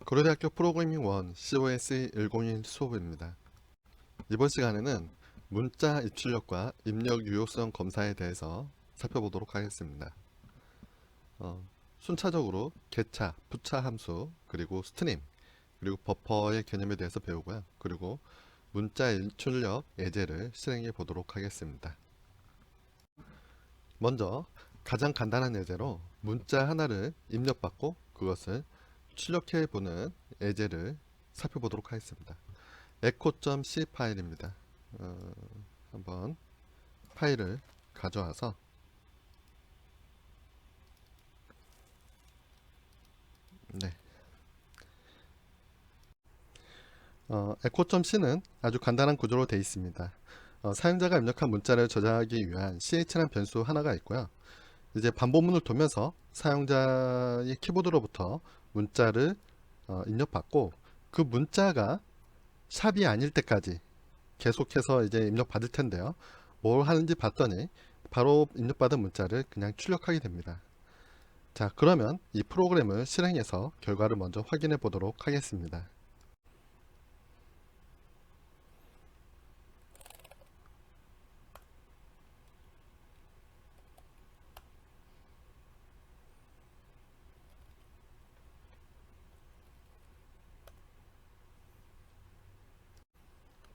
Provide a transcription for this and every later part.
고려대학교 프로그래밍 1 COS 101 수업입니다. 이번 시간에는 문자 입출력과 입력 유효성 검사에 대해서 살펴보도록 하겠습니다. 순차적으로 개차, 부차 함수, 그리고 스트림, 그리고 버퍼의 개념에 대해서 배우고요. 그리고 문자 입출력 예제를 실행해 보도록 하겠습니다. 먼저 가장 간단한 예제로 문자 하나를 입력받고 그것을 출력해 보는 예제를 살펴보도록 하겠습니다. echo.c 파일입니다. 한번 파일을 가져와서 echo.c는 아주 간단한 구조로 되어 있습니다. 사용자가 입력한 문자를 저장하기 위한 ch라는 변수 하나가 있고요. 이제 반복문을 돌면서 사용자의 키보드로부터 문자를 입력받고 그 문자가 샵이 아닐 때까지 계속해서 이제 입력 받을 텐데요. 뭘 하는지 봤더니 바로 입력받은 문자를 그냥 출력하게 됩니다. 자, 그러면 이 프로그램을 실행해서 결과를 먼저 확인해 보도록 하겠습니다.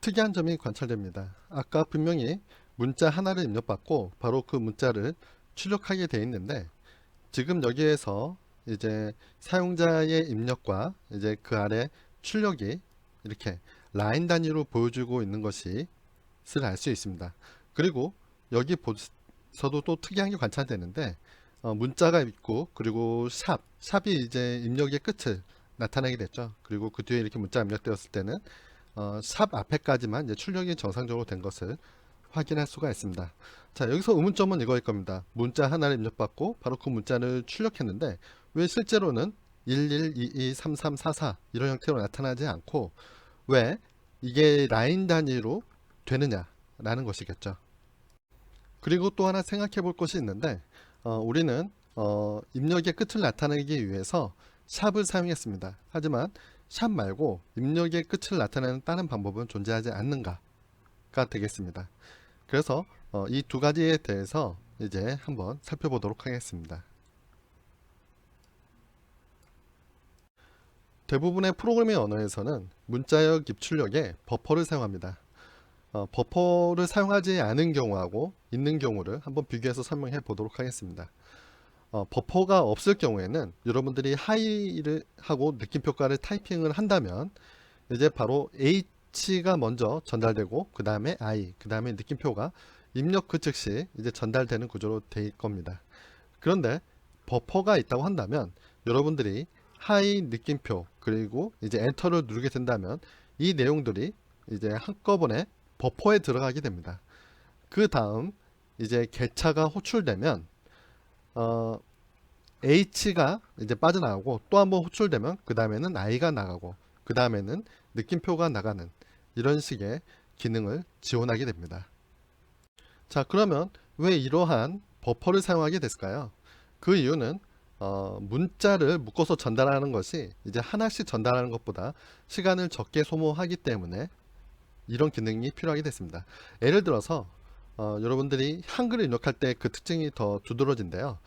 특이한 점이 관찰됩니다. 아까 분명히 문자 하나를 입력받고 바로 그 문자를 출력하게 되어 있는데 지금 여기에서 이제 사용자의 입력과 이제 그 아래 출력이 이렇게 라인 단위로 보여주고 있는 것이 알 수 있습니다. 그리고 여기 보서도 또 특이한 게 관찰되는데 문자가 있고 그리고 샵이 이제 입력의 끝을 나타내게 됐죠. 그리고 그 뒤에 이렇게 문자 입력되었을 때는 샵 앞에까지만 이제 출력이 정상적으로 된 것을 확인할 수가 있습니다. 자, 여기서 의문점은 이거일 겁니다. 문자 하나를 입력받고 바로 그 문자를 출력했는데 왜 실제로는 11223344 이런 형태로 나타나지 않고 왜 이게 라인 단위로 되느냐 라는 것이겠죠. 그리고 또 하나 생각해 볼 것이 있는데 우리는 입력의 끝을 나타내기 위해서 샵을 사용했습니다. 하지만 샵 말고 입력의 끝을 나타내는 다른 방법은 존재하지 않는가가 되겠습니다. 그래서 이 두 가지에 대해서 이제 한번 살펴보도록 하겠습니다. 대부분의 프로그래밍 언어에서는 문자역 입출력에 버퍼를 사용합니다. 버퍼를 사용하지 않은 경우하고 있는 경우를 한번 비교해서 설명해 보도록 하겠습니다. 버퍼가 없을 경우에는 여러분들이 하이를 하고 느낌표가를 타이핑을 한다면 이제 바로 H가 먼저 전달되고 그 다음에 I, 그 다음에 느낌표가 입력 그 즉시 이제 전달되는 구조로 될 겁니다. 그런데 버퍼가 있다고 한다면 여러분들이 하이 느낌표 그리고 이제 엔터를 누르게 된다면 이 내용들이 이제 한꺼번에 버퍼에 들어가게 됩니다. 그 다음 이제 개차가 호출되면 H가 이제 빠져나가고 또 한번 호출되면 그 다음에는 I가 나가고 그 다음에는 느낌표가 나가는 이런 식의 기능을 지원하게 됩니다. 자, 그러면 왜 이러한 버퍼를 사용하게 됐을까요? 그 이유는 문자를 묶어서 전달하는 것이 이제 하나씩 전달하는 것보다 시간을 적게 소모하기 때문에 이런 기능이 필요하게 됐습니다. 예를 들어서 여러분들이 한글을 입력할 때 그 특징이 더 두드러진데요.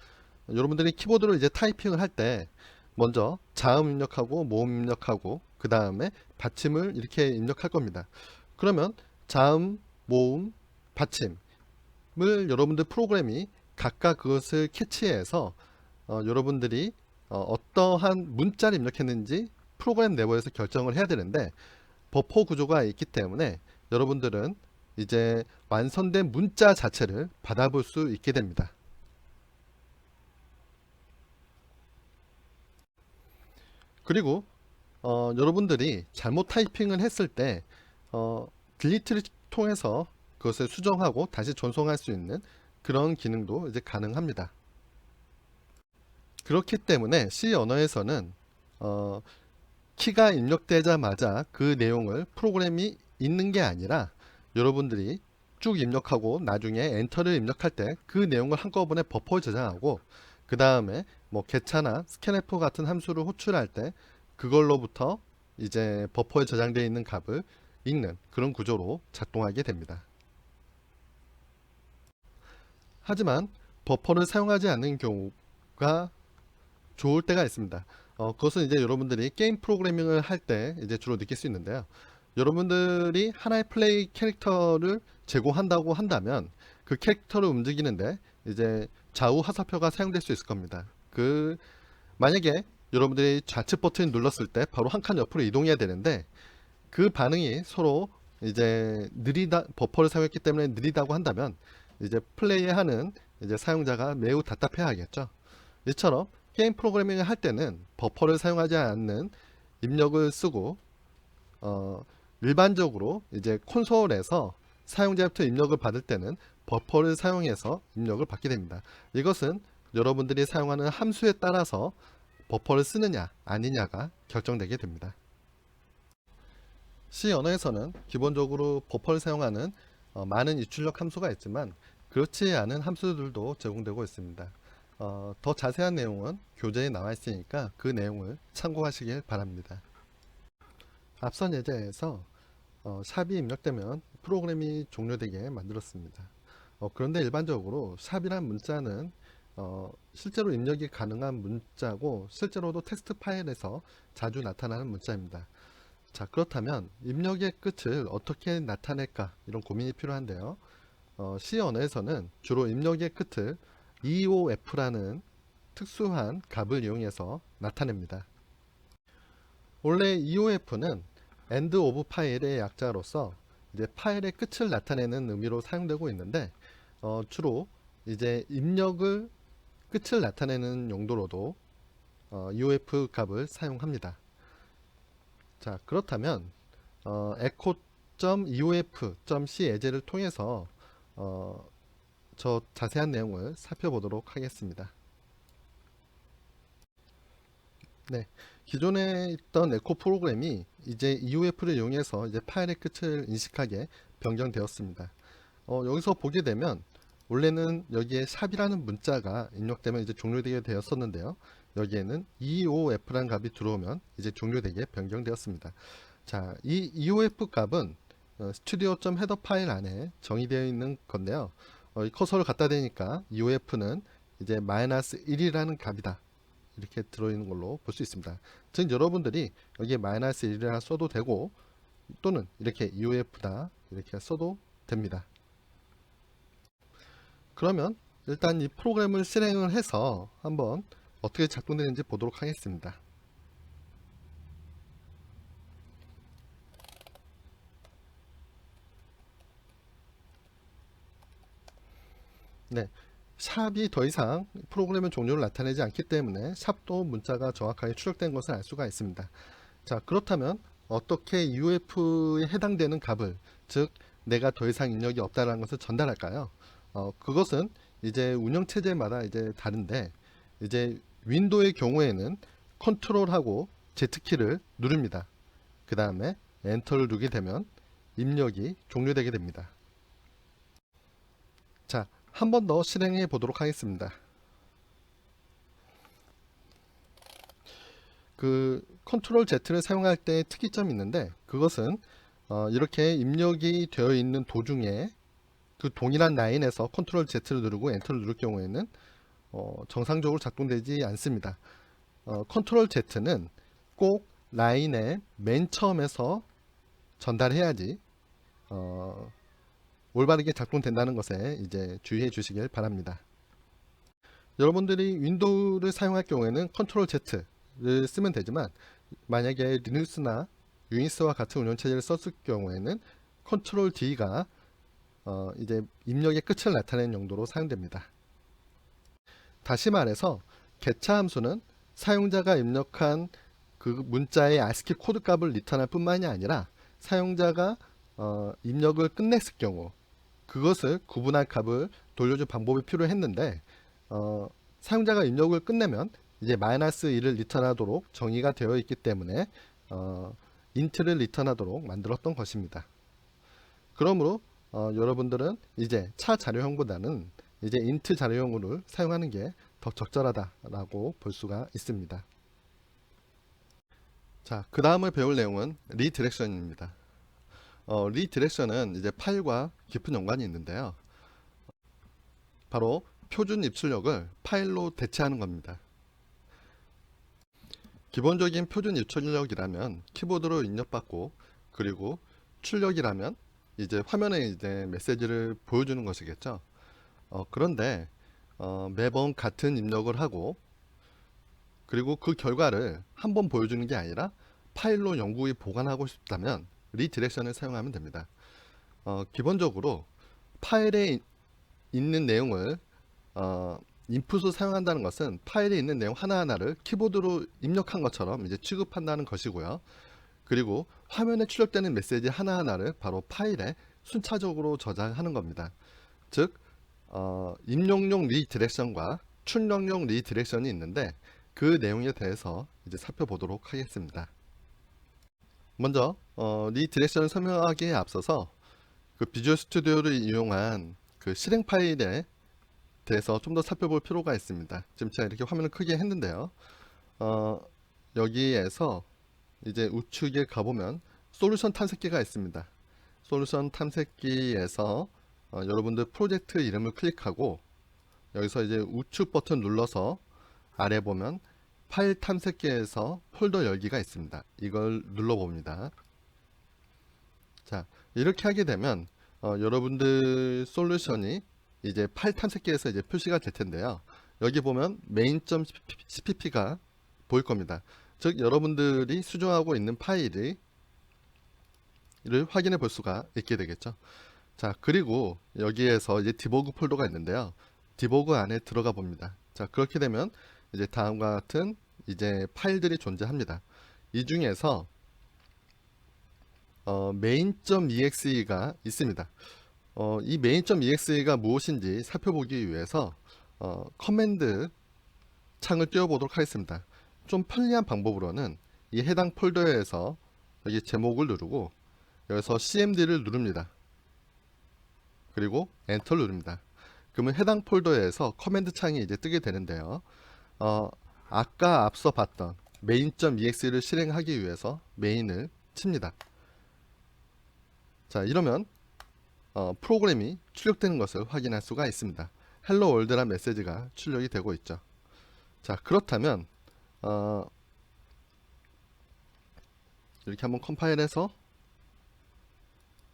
여러분들이 키보드로 이제 타이핑을 할 때 먼저 자음 입력하고 모음 입력하고 그 다음에 받침을 이렇게 입력할 겁니다. 그러면 자음, 모음, 받침을 여러분들 프로그램이 각각 그것을 캐치해서 여러분들이 어떠한 문자를 입력했는지 프로그램 내부에서 결정을 해야 되는데 버퍼 구조가 있기 때문에 여러분들은 이제 완성된 문자 자체를 받아볼 수 있게 됩니다. 그리고 여러분들이 잘못 타이핑을 했을 때 딜리트를 통해서 그것을 수정하고 다시 전송할 수 있는 그런 기능도 이제 가능합니다. 그렇기 때문에 C 언어에서는 키가 입력되자마자 그 내용을 프로그램이 읽는 게 아니라 여러분들이 쭉 입력하고 나중에 엔터를 입력할 때 그 내용을 한꺼번에 버퍼에 저장하고 그 다음에 뭐 get나 scanf 같은 함수를 호출할 때 그걸로부터 이제 버퍼에 저장되어 있는 값을 읽는 그런 구조로 작동하게 됩니다. 하지만 버퍼를 사용하지 않는 경우가 좋을 때가 있습니다. 그것은 이제 여러분들이 게임 프로그래밍을 할 때 이제 주로 느낄 수 있는데요. 여러분들이 하나의 플레이 캐릭터를 제공한다고 한다면 그 캐릭터를 움직이는데 이제 좌우 화살표가 사용될 수 있을 겁니다. 만약에 여러분들이 좌측 버튼을 눌렀을 때 바로 한 칸 옆으로 이동해야 되는데 그 반응이 서로 이제 버퍼를 사용했기 때문에 느리다고 한다면 이제 플레이하는 이제 사용자가 매우 답답해 하겠죠. 이처럼 게임 프로그래밍을 할 때는 버퍼를 사용하지 않는 입력을 쓰고 일반적으로 이제 콘솔에서 사용자부터 입력을 받을 때는 버퍼를 사용해서 입력을 받게 됩니다. 이것은 여러분들이 사용하는 함수에 따라서 버퍼를 쓰느냐 아니냐가 결정되게 됩니다. C 언어에서는 기본적으로 버퍼를 사용하는 많은 입출력 함수가 있지만 그렇지 않은 함수들도 제공되고 있습니다. 더 자세한 내용은 교재에 나와 있으니까 그 내용을 참고하시길 바랍니다. 앞선 예제에서 샵이 입력되면 프로그램이 종료되게 만들었습니다. 그런데 일반적으로 샵이란 문자는 실제로 입력이 가능한 문자고 실제로도 텍스트 파일에서 자주 나타나는 문자입니다. 자, 그렇다면 입력의 끝을 어떻게 나타낼까 이런 고민이 필요한데요. C 언어에서는 주로 입력의 끝을 EOF라는 특수한 값을 이용해서 나타냅니다. 원래 EOF는 End of 파일의 약자로서 이제 파일의 끝을 나타내는 의미로 사용되고 있는데 주로 이제 입력을 끝을 나타내는 용도로도 EOF 값을 사용합니다. 자, 그렇다면 echo.eof.c 예제를 통해서 저 자세한 내용을 살펴보도록 하겠습니다. 네, 기존에 있던 에코 프로그램이 이제 EOF를 이용해서 이제 파일의 끝을 인식하게 변경되었습니다. 여기서 보게 되면 원래는 여기에 샵이라는 문자가 입력되면 이제 종료되게 되었었는데요. 여기에는 EOF라는 값이 들어오면 이제 종료되게 변경되었습니다. 자, 이 EOF 값은 studio.header 파일 안에 정의되어 있는 건데요. 이 커서를 갖다 대니까 EOF는 이제 -1이라는 값이다. 이렇게 들어있는 걸로 볼 수 있습니다. 즉 여러분들이 여기에 -1이라 써도 되고 또는 이렇게 EOF다 이렇게 써도 됩니다. 그러면 일단 이 프로그램을 실행을 해서 한번 어떻게 작동되는지 보도록 하겠습니다. 네, 샵이 더 이상 프로그램의 종료를 나타내지 않기 때문에 샵도 문자가 정확하게 출력된 것을 알 수가 있습니다. 자, 그렇다면 어떻게 EOF에 해당되는 값을, 즉 내가 더 이상 입력이 없다는 것을 전달할까요? 그것은 이제 운영체제마다 이제 다른데 이제 윈도우의 경우에는 컨트롤하고 Z키를 누릅니다. 그 다음에 엔터를 누르게 되면 입력이 종료되게 됩니다. 자, 한 번 더 실행해 보도록 하겠습니다. 컨트롤 Z를 사용할 때 특이점이 있는데 그것은 이렇게 입력이 되어 있는 도중에 그 동일한 라인에서 컨트롤 Z를 누르고 엔터를 누를 경우에는 정상적으로 작동되지 않습니다. 컨트롤 Z는 꼭 라인의 맨 처음에서 전달해야지 올바르게 작동된다는 것에 이제 주의해 주시길 바랍니다. 여러분들이 윈도우를 사용할 경우에는 컨트롤 Z를 쓰면 되지만 만약에 리눅스나 유닉스와 같은 운영체제를 썼을 경우에는 컨트롤 D가 이제 입력의 끝을 나타내는 용도로 사용됩니다. 다시 말해서 get차 함수는 사용자가 입력한 그 문자의 ASCII 코드 값을 리턴할 뿐만이 아니라 사용자가 입력을 끝냈을 경우 그것을 구분할 값을 돌려줄 방법이 필요했는데 사용자가 입력을 끝내면 이제 -1을 리턴하도록 정의가 되어 있기 때문에 int를 리턴하도록 만들었던 것입니다. 그러므로 여러분들은 이제 차 자료형보다는 이제 int 자료형을 사용하는 게 더 적절하다라고 볼 수가 있습니다. 자, 그 다음을 배울 내용은 리디렉션입니다. 리디렉션은 이제 파일과 깊은 연관이 있는데요. 바로 표준 입출력을 파일로 대체하는 겁니다. 기본적인 표준 입출력이라면 키보드로 입력받고, 그리고 출력이라면 이제 화면에 이제 메시지를 보여주는 것이겠죠. 그런데 매번 같은 입력을 하고, 그리고 그 결과를 한번 보여주는 게 아니라 파일로 영구히 보관하고 싶다면 리디렉션을 사용하면 됩니다. 기본적으로 파일에 있는 내용을 인풋으로 사용한다는 것은 파일에 있는 내용 하나하나를 키보드로 입력한 것처럼 이제 취급한다는 것이고요. 그리고 화면에 출력되는 메시지 하나하나를 바로 파일에 순차적으로 저장하는 겁니다. 즉 입력용 리디렉션과 출력용 리디렉션이 있는데, 그 내용에 대해서 이제 살펴보도록 하겠습니다. 먼저 리디렉션을 설명하기에 앞서서 그 비주얼 스튜디오를 이용한 그 실행 파일에 대해서 좀 더 살펴볼 필요가 있습니다. 지금 제가 이렇게 화면을 크게 했는데요. 여기에서 이제 우측에 가보면 솔루션 탐색기가 있습니다. 솔루션 탐색기에서 여러분들 프로젝트 이름을 클릭하고, 여기서 이제 우측 버튼 눌러서 아래 보면 파일 탐색기에서 폴더 열기가 있습니다. 이걸 눌러봅니다. 자, 이렇게 하게 되면 여러분들 솔루션이 이제 파일 탐색기에서 이제 표시가 될 텐데요. 여기 보면 main.cpp가 보일 겁니다. 즉 여러분들이 수정하고 있는 파일을 확인해 볼 수가 있게 되겠죠. 자, 그리고 여기에서 이제 디버그 폴더가 있는데요. 디버그 안에 들어가 봅니다. 자, 그렇게 되면 이제 다음과 같은 이제 파일들이 존재합니다. 이 중에서 main.exe가 있습니다. 이 main.exe가 무엇인지 살펴보기 위해서 커맨드 창을 띄워보도록 하겠습니다. 좀 편리한 방법으로는 이 해당 폴더에서 여기 제목을 누르고 여기서 cmd를 누릅니다. 그리고 엔터를 누릅니다. 그러면 해당 폴더에서 커맨드 창이 이제 뜨게 되는데요. 아까 앞서 봤던 main.exe를 실행하기 위해서 main을 칩니다. 자, 이러면 프로그램이 출력되는 것을 확인할 수가 있습니다. 헬로 월드란 메시지가 출력이 되고 있죠. 자, 그렇다면 이렇게 한번 컴파일해서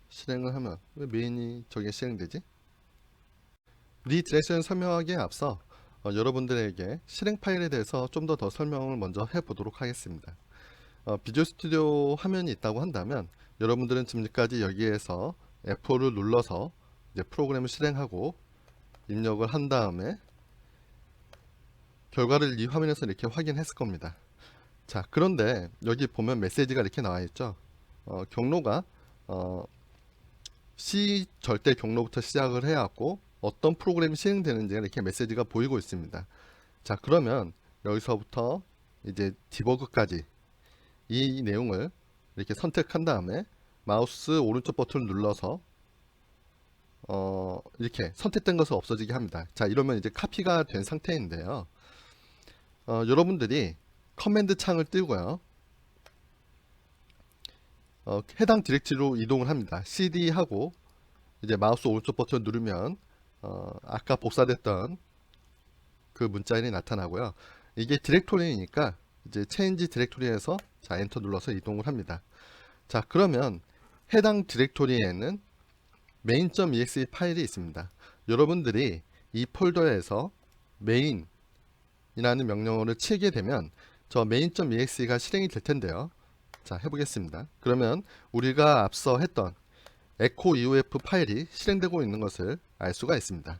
실행을 하면 왜 메인이 저게 실행되지? 리디렉션 설명하기에 앞서 여러분들에게 실행 파일에 대해서 좀 더 설명을 먼저 해보도록 하겠습니다. 비주얼 스튜디오 화면이 있다고 한다면 여러분들은 지금까지 여기에서 F4를 눌러서 이제 프로그램을 실행하고 입력을 한 다음에 결과를 이 화면에서 이렇게 확인했을 겁니다. 자, 그런데 여기 보면 메시지가 이렇게 나와 있죠. 경로가 C 절대 경로부터 시작을 해왔고 어떤 프로그램이 실행되는지 이렇게 메시지가 보이고 있습니다. 자, 그러면 여기서부터 이제 디버그까지 이 내용을 이렇게 선택한 다음에 마우스 오른쪽 버튼을 눌러서 이렇게 선택된 것을 없어지게 합니다. 자, 이러면 이제 카피가 된 상태인데요. 여러분들이 커맨드 창을 띄고요. 해당 디렉티로 이동을 합니다. CD 하고 이제 마우스 오른쪽 버튼 누르면 아까 복사됐던 그 문자열이 나타나고요. 이게 디렉토리니까 이제 체인지 디렉토리에서 자, 엔터 눌러서 이동을 합니다. 자, 그러면 해당 디렉토리에는 main.exe 파일이 있습니다. 여러분들이 이 폴더에서 main이라는 명령어를 치게 되면 저 main.exe가 실행이 될 텐데요. 자, 해보겠습니다. 그러면 우리가 앞서 했던 echo euf 파일이 실행되고 있는 것을 알 수가 있습니다.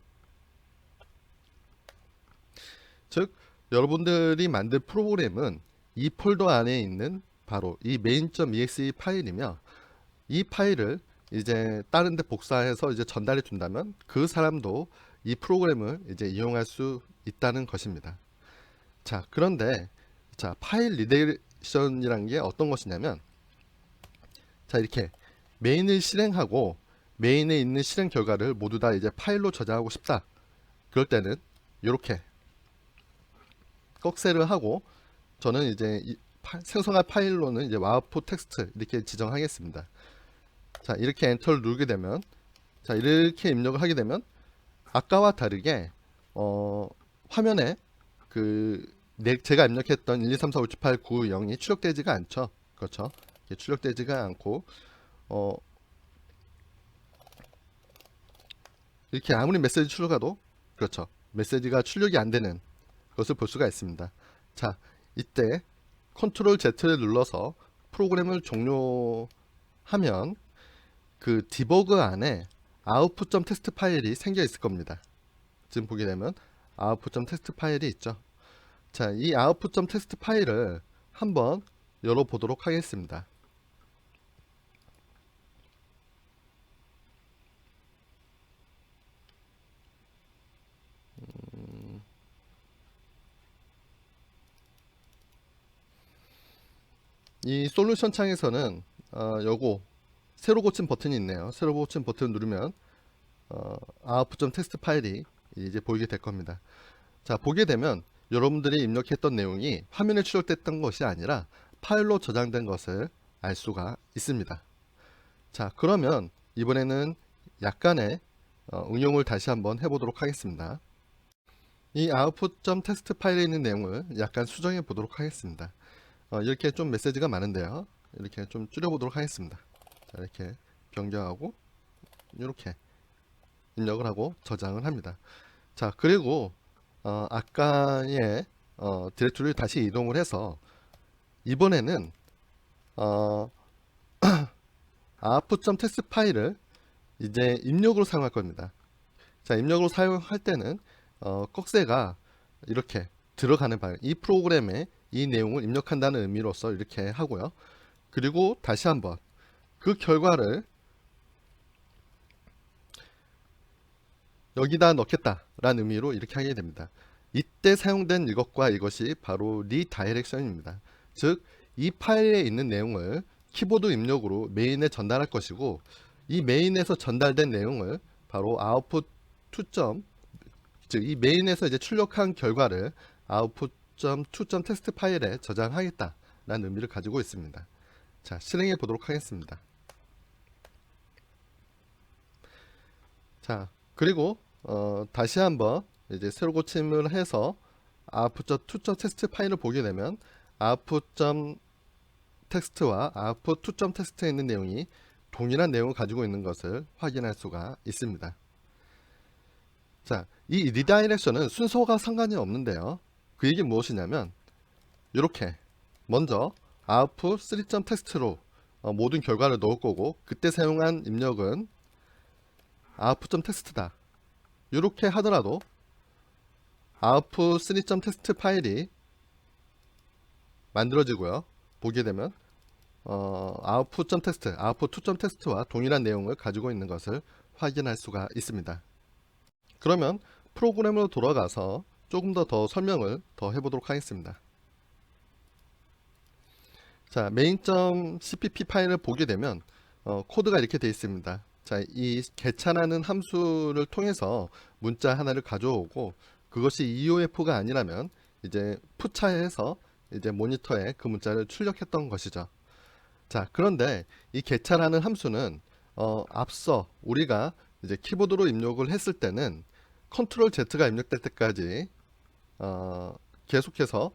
즉 여러분들이 만든 프로그램은 이 폴더 안에 있는 바로 이 main.exe 파일이며, 이 파일을 이제 다른 데 복사해서 이제 전달해 준다면 그 사람도 이 프로그램을 이제 이용할 수 있다는 것입니다. 자, 그런데 자, 파일 리데이션이란 게 어떤 것이냐면, 자, 이렇게 메인을 실행하고 메인에 있는 실행 결과를 모두 다 이제 파일로 저장하고 싶다. 그럴 때는 이렇게 꺽쇠를 하고, 저는 이제 생성할 파일로는 이제 와우풋 텍스트 이렇게 지정하겠습니다. 자, 이렇게 엔터를 누르게 되면, 자, 이렇게 입력을 하게 되면 아까와 다르게 화면에 제가 입력했던 1, 2, 3, 4, 5, 6, 7, 8, 9, 0이 출력되지가 않죠. 그렇죠? 출력되지가 않고 어, 이렇게 아무리 메시지 출력해도, 그렇죠, 메시지가 출력이 안 되는 것을 볼 수가 있습니다. 자, 이때 컨트롤 Z를 눌러서 프로그램을 종료하면 그 디버그 안에 output.txt 파일이 생겨 있을 겁니다. 지금 보게 되면 output.txt 파일이 있죠. 자, 이 output.txt 파일을 한번 열어보도록 하겠습니다. 이 솔루션 창에서는 요거 새로 고친 버튼이 있네요. 새로 고친 버튼 누르면 output.txt 파일이 이제 보이게 될 겁니다. 자, 보게 되면 여러분들이 입력했던 내용이 화면에 출력됐던 것이 아니라 파일로 저장된 것을 알 수가 있습니다. 자, 그러면 이번에는 약간의 응용을 다시 한번 해보도록 하겠습니다. 이 output.txt 파일에 있는 내용을 약간 수정해 보도록 하겠습니다. 이렇게 좀 메시지가 많은데요. 이렇게 좀 줄여보도록 하겠습니다. 자, 이렇게 변경하고 이렇게 입력을 하고 저장을 합니다. 자, 그리고 아까의 디렉토리를 다시 이동을 해서 이번에는 output.txt 파일을 이제 입력으로 사용할 겁니다. 자, 입력으로 사용할 때는 꺽쇠가 이렇게 들어가는 방향, 이 프로그램에 이 내용을 입력한다는 의미로서 이렇게 하고요. 그리고 다시 한번 그 결과를 여기다 넣겠다 라는 의미로 이렇게 하게 됩니다. 이때 사용된 이것과 이것이 바로 리다이렉션입니다. 즉, 이 파일에 있는 내용을 키보드 입력으로 메인에 전달할 것이고, 이 메인에서 전달된 내용을 바로 output 2점, 즉 이 메인에서 이제 출력한 결과를 output.2.txt 파일에 저장하겠다 라는 의미를 가지고 있습니다. 자, 실행해 보도록 하겠습니다. 자, 그리고 다시 한번 이제 새로 고침을 해서 output.2.txt 파일을 보게 되면 output.txt와 output.2.txt에 있는 내용이 동일한 내용을 가지고 있는 것을 확인할 수가 있습니다. 자, 이 리다이렉션은 순서가 상관이 없는데요. 그 얘기는 무엇이냐면, 이렇게 먼저 output 3.txt로 모든 결과를 넣을 거고, 그때 사용한 입력은 output.txt다. 이렇게 하더라도 output 3.txt 파일이 만들어지고요. 보게 되면 output.txt, output 2.txt와 동일한 내용을 가지고 있는 것을 확인할 수가 있습니다. 그러면 프로그램으로 돌아가서 조금 더 설명을 더 해보도록 하겠습니다. 자, main.cpp 파일을 보게 되면 코드가 이렇게 되어 있습니다. 자, 이 개차라는 함수를 통해서 문자 하나를 가져오고, 그것이 EOF가 아니라면 이제 푸차해서 이제 모니터에 그 문자를 출력했던 것이죠. 자, 그런데 이 개차라는 함수는 앞서 우리가 이제 키보드로 입력을 했을 때는 컨트롤 Z가 입력될 때까지 계속해서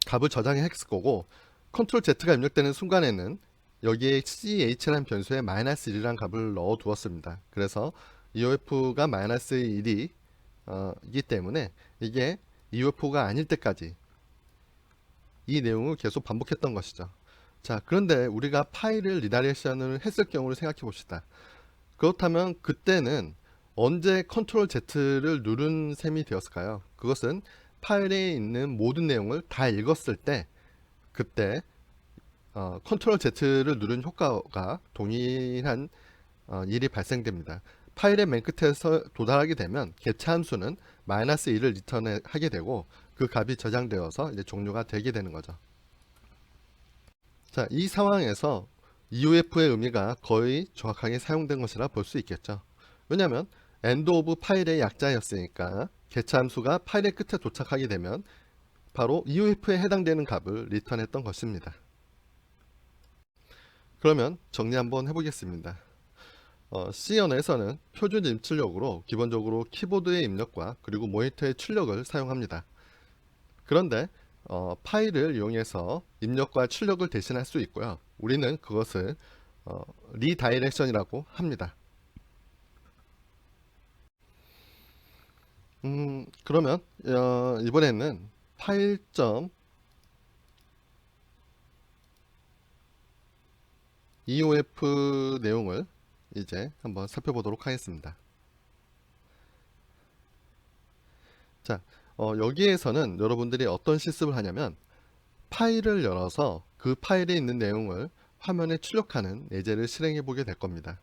값을 저장해 했을 거고, 컨트롤 Z가 입력되는 순간에는 여기에 ch라는 변수에 -1이라는 값을 넣어 두었습니다. 그래서 EOF가 -1이 이기 때문에 이게 EOF가 아닐 때까지 이 내용을 계속 반복했던 것이죠. 자, 그런데 우리가 파일을 리다이렉션을 했을 경우를 생각해 봅시다. 그렇다면 그때는 언제 컨트롤 Z를 누른 셈이 되었을까요? 그것은 파일에 있는 모든 내용을 다 읽었을 때, 그때 컨트롤 Z를 누른 효과가 동일한 일이 발생됩니다. 파일의 맨 끝에서 도달하게 되면 개차 함수는 -1을 리턴하게 되고, 그 값이 저장되어서 이제 종료가 되게 되는 거죠. 자, 이 상황에서 EOF의 의미가 거의 정확하게 사용된 것이라 볼 수 있겠죠. 왜냐하면 end of 파일의 약자였으니까 개차 함수가 파일의 끝에 도착하게 되면 바로 EOF에 해당되는 값을 리턴했던 것입니다. 그러면 정리 한번 해보겠습니다. C 언어에서는 표준 입출력으로 기본적으로 키보드의 입력과 그리고 모니터의 출력을 사용합니다. 그런데 파일을 이용해서 입력과 출력을 대신할 수 있고요. 우리는 그것을 리다이렉션이라고 합니다. 그러면 이번에는 파일.eof 내용을 이제 한번 살펴보도록 하겠습니다. 자, 여기에서는 여러분들이 어떤 실습을 하냐면 파일을 열어서 그 파일에 있는 내용을 화면에 출력하는 예제를 실행해 보게 될 겁니다.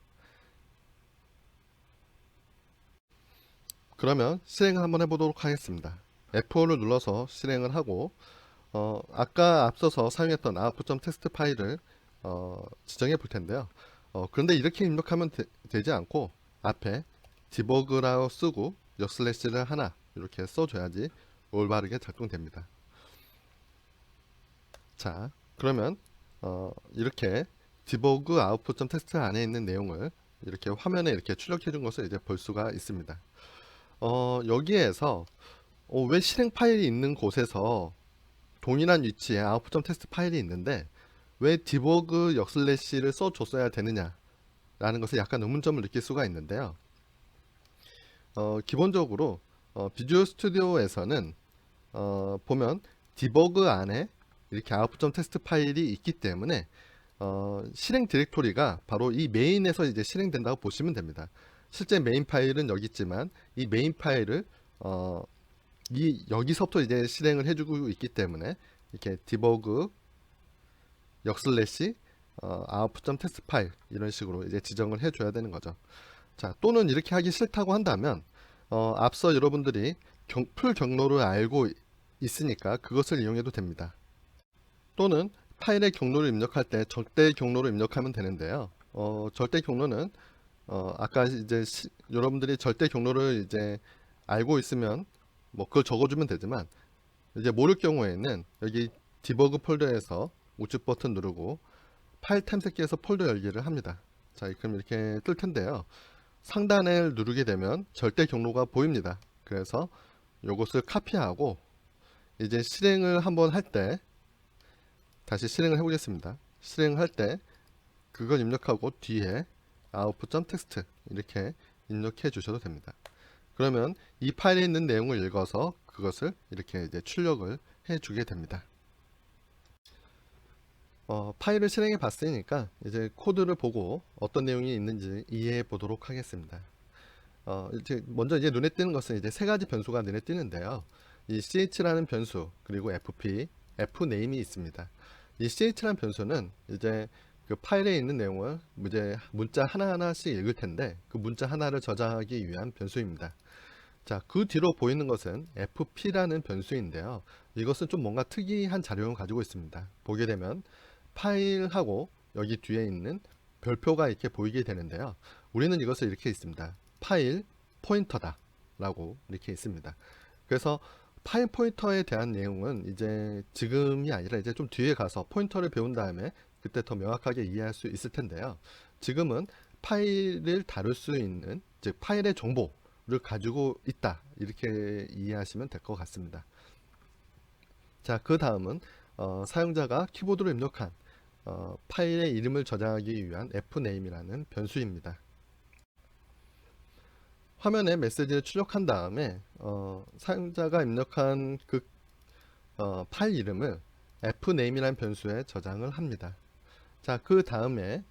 그러면 실행을 한번 해보도록 하겠습니다. F5를 눌러서 실행을 하고 아까 앞서서 사용했던 output.txt 파일을 지정해 볼 텐데요. 그런데 이렇게 입력하면 되지 않고 앞에 디버그라고 쓰고 역슬래시를 하나 이렇게 써줘야지 올바르게 작동됩니다. 자, 그러면 이렇게 디버그 output.txt 안에 있는 내용을 이렇게 화면에 이렇게 출력해 준 것을 이제 볼 수가 있습니다. 여기에서 왜 실행 파일이 있는 곳에서 동일한 위치에 output.txt 파일이 있는데 왜 디버그 역슬래시를 써줬어야 되느냐 라는 것에 약간 의문점을 느낄 수가 있는데요. 기본적으로 비주얼 스튜디오에서는 보면 디버그 안에 이렇게 output.txt 파일이 있기 때문에 실행 디렉토리가 바로 이 메인에서 이제 실행된다고 보시면 됩니다. 실제 메인 파일은 여기 있지만 이 메인 파일을 여기서부터 이제 실행을 해주고 있기 때문에 이렇게 디버그 역슬래시 output.txt 파일 이런 식으로 이제 지정을 해줘야 되는 거죠. 자, 또는 이렇게 하기 싫다고 한다면 앞서 여러분들이 풀 경로를 알고 있으니까 그것을 이용해도 됩니다. 또는 파일의 경로를 입력할 때 절대 경로를 입력하면 되는데요. 절대 경로는 아까 이제 여러분들이 절대 경로를 이제 알고 있으면 뭐 그걸 적어주면 되지만 이제 모를 경우에는 여기 디버그 폴더에서 우측 버튼 누르고 파일 탐색기에서 폴더 열기를 합니다. 자, 그럼 이렇게 뜰 텐데요. 상단을 누르게 되면 절대 경로가 보입니다. 그래서 이것을 카피하고 이제 실행을 한번 할 때 다시 실행을 해보겠습니다. 실행할 때 그걸 입력하고 뒤에 output.txt 이렇게 입력해 주셔도 됩니다. 그러면 이 파일에 있는 내용을 읽어서 그것을 이렇게 이제 출력을 해 주게 됩니다. 파일을 실행해 봤으니까 이제 코드를 보고 어떤 내용이 있는지 이해해 보도록 하겠습니다. 이제 먼저 이제 눈에 띄는 것은 이제 세 가지 변수가 눈에 띄는데요. 이 ch라는 변수 그리고 fp, fname이 있습니다. 이 ch라는 변수는 이제 그 파일에 있는 내용을 이제 문자 하나하나씩 읽을 텐데 그 문자 하나를 저장하기 위한 변수입니다. 자, 그 뒤로 보이는 것은 fp라는 변수인데요. 이것은 좀 뭔가 특이한 자료를 가지고 있습니다. 보게 되면 파일하고 여기 뒤에 있는 별표가 이렇게 보이게 되는데요. 우리는 이것을 이렇게 있습니다. 파일 포인터다 라고 이렇게 있습니다. 그래서 파일 포인터에 대한 내용은 이제 지금이 아니라 이제 좀 뒤에 가서 포인터를 배운 다음에 그때 더 명확하게 이해할 수 있을 텐데요. 지금은 파일을 다룰 수 있는, 즉 파일의 정보를 가지고 있다 이렇게 이해하시면 될 것 같습니다. 자, 그 다음은 사용자가 키보드로 입력한 파일의 이름을 저장하기 위한 fname이라는 변수입니다. 화면에 메시지를 출력한 다음에 사용자가 입력한 그 파일 이름을 fname이라는 변수에 저장을 합니다. 자, 그 다음에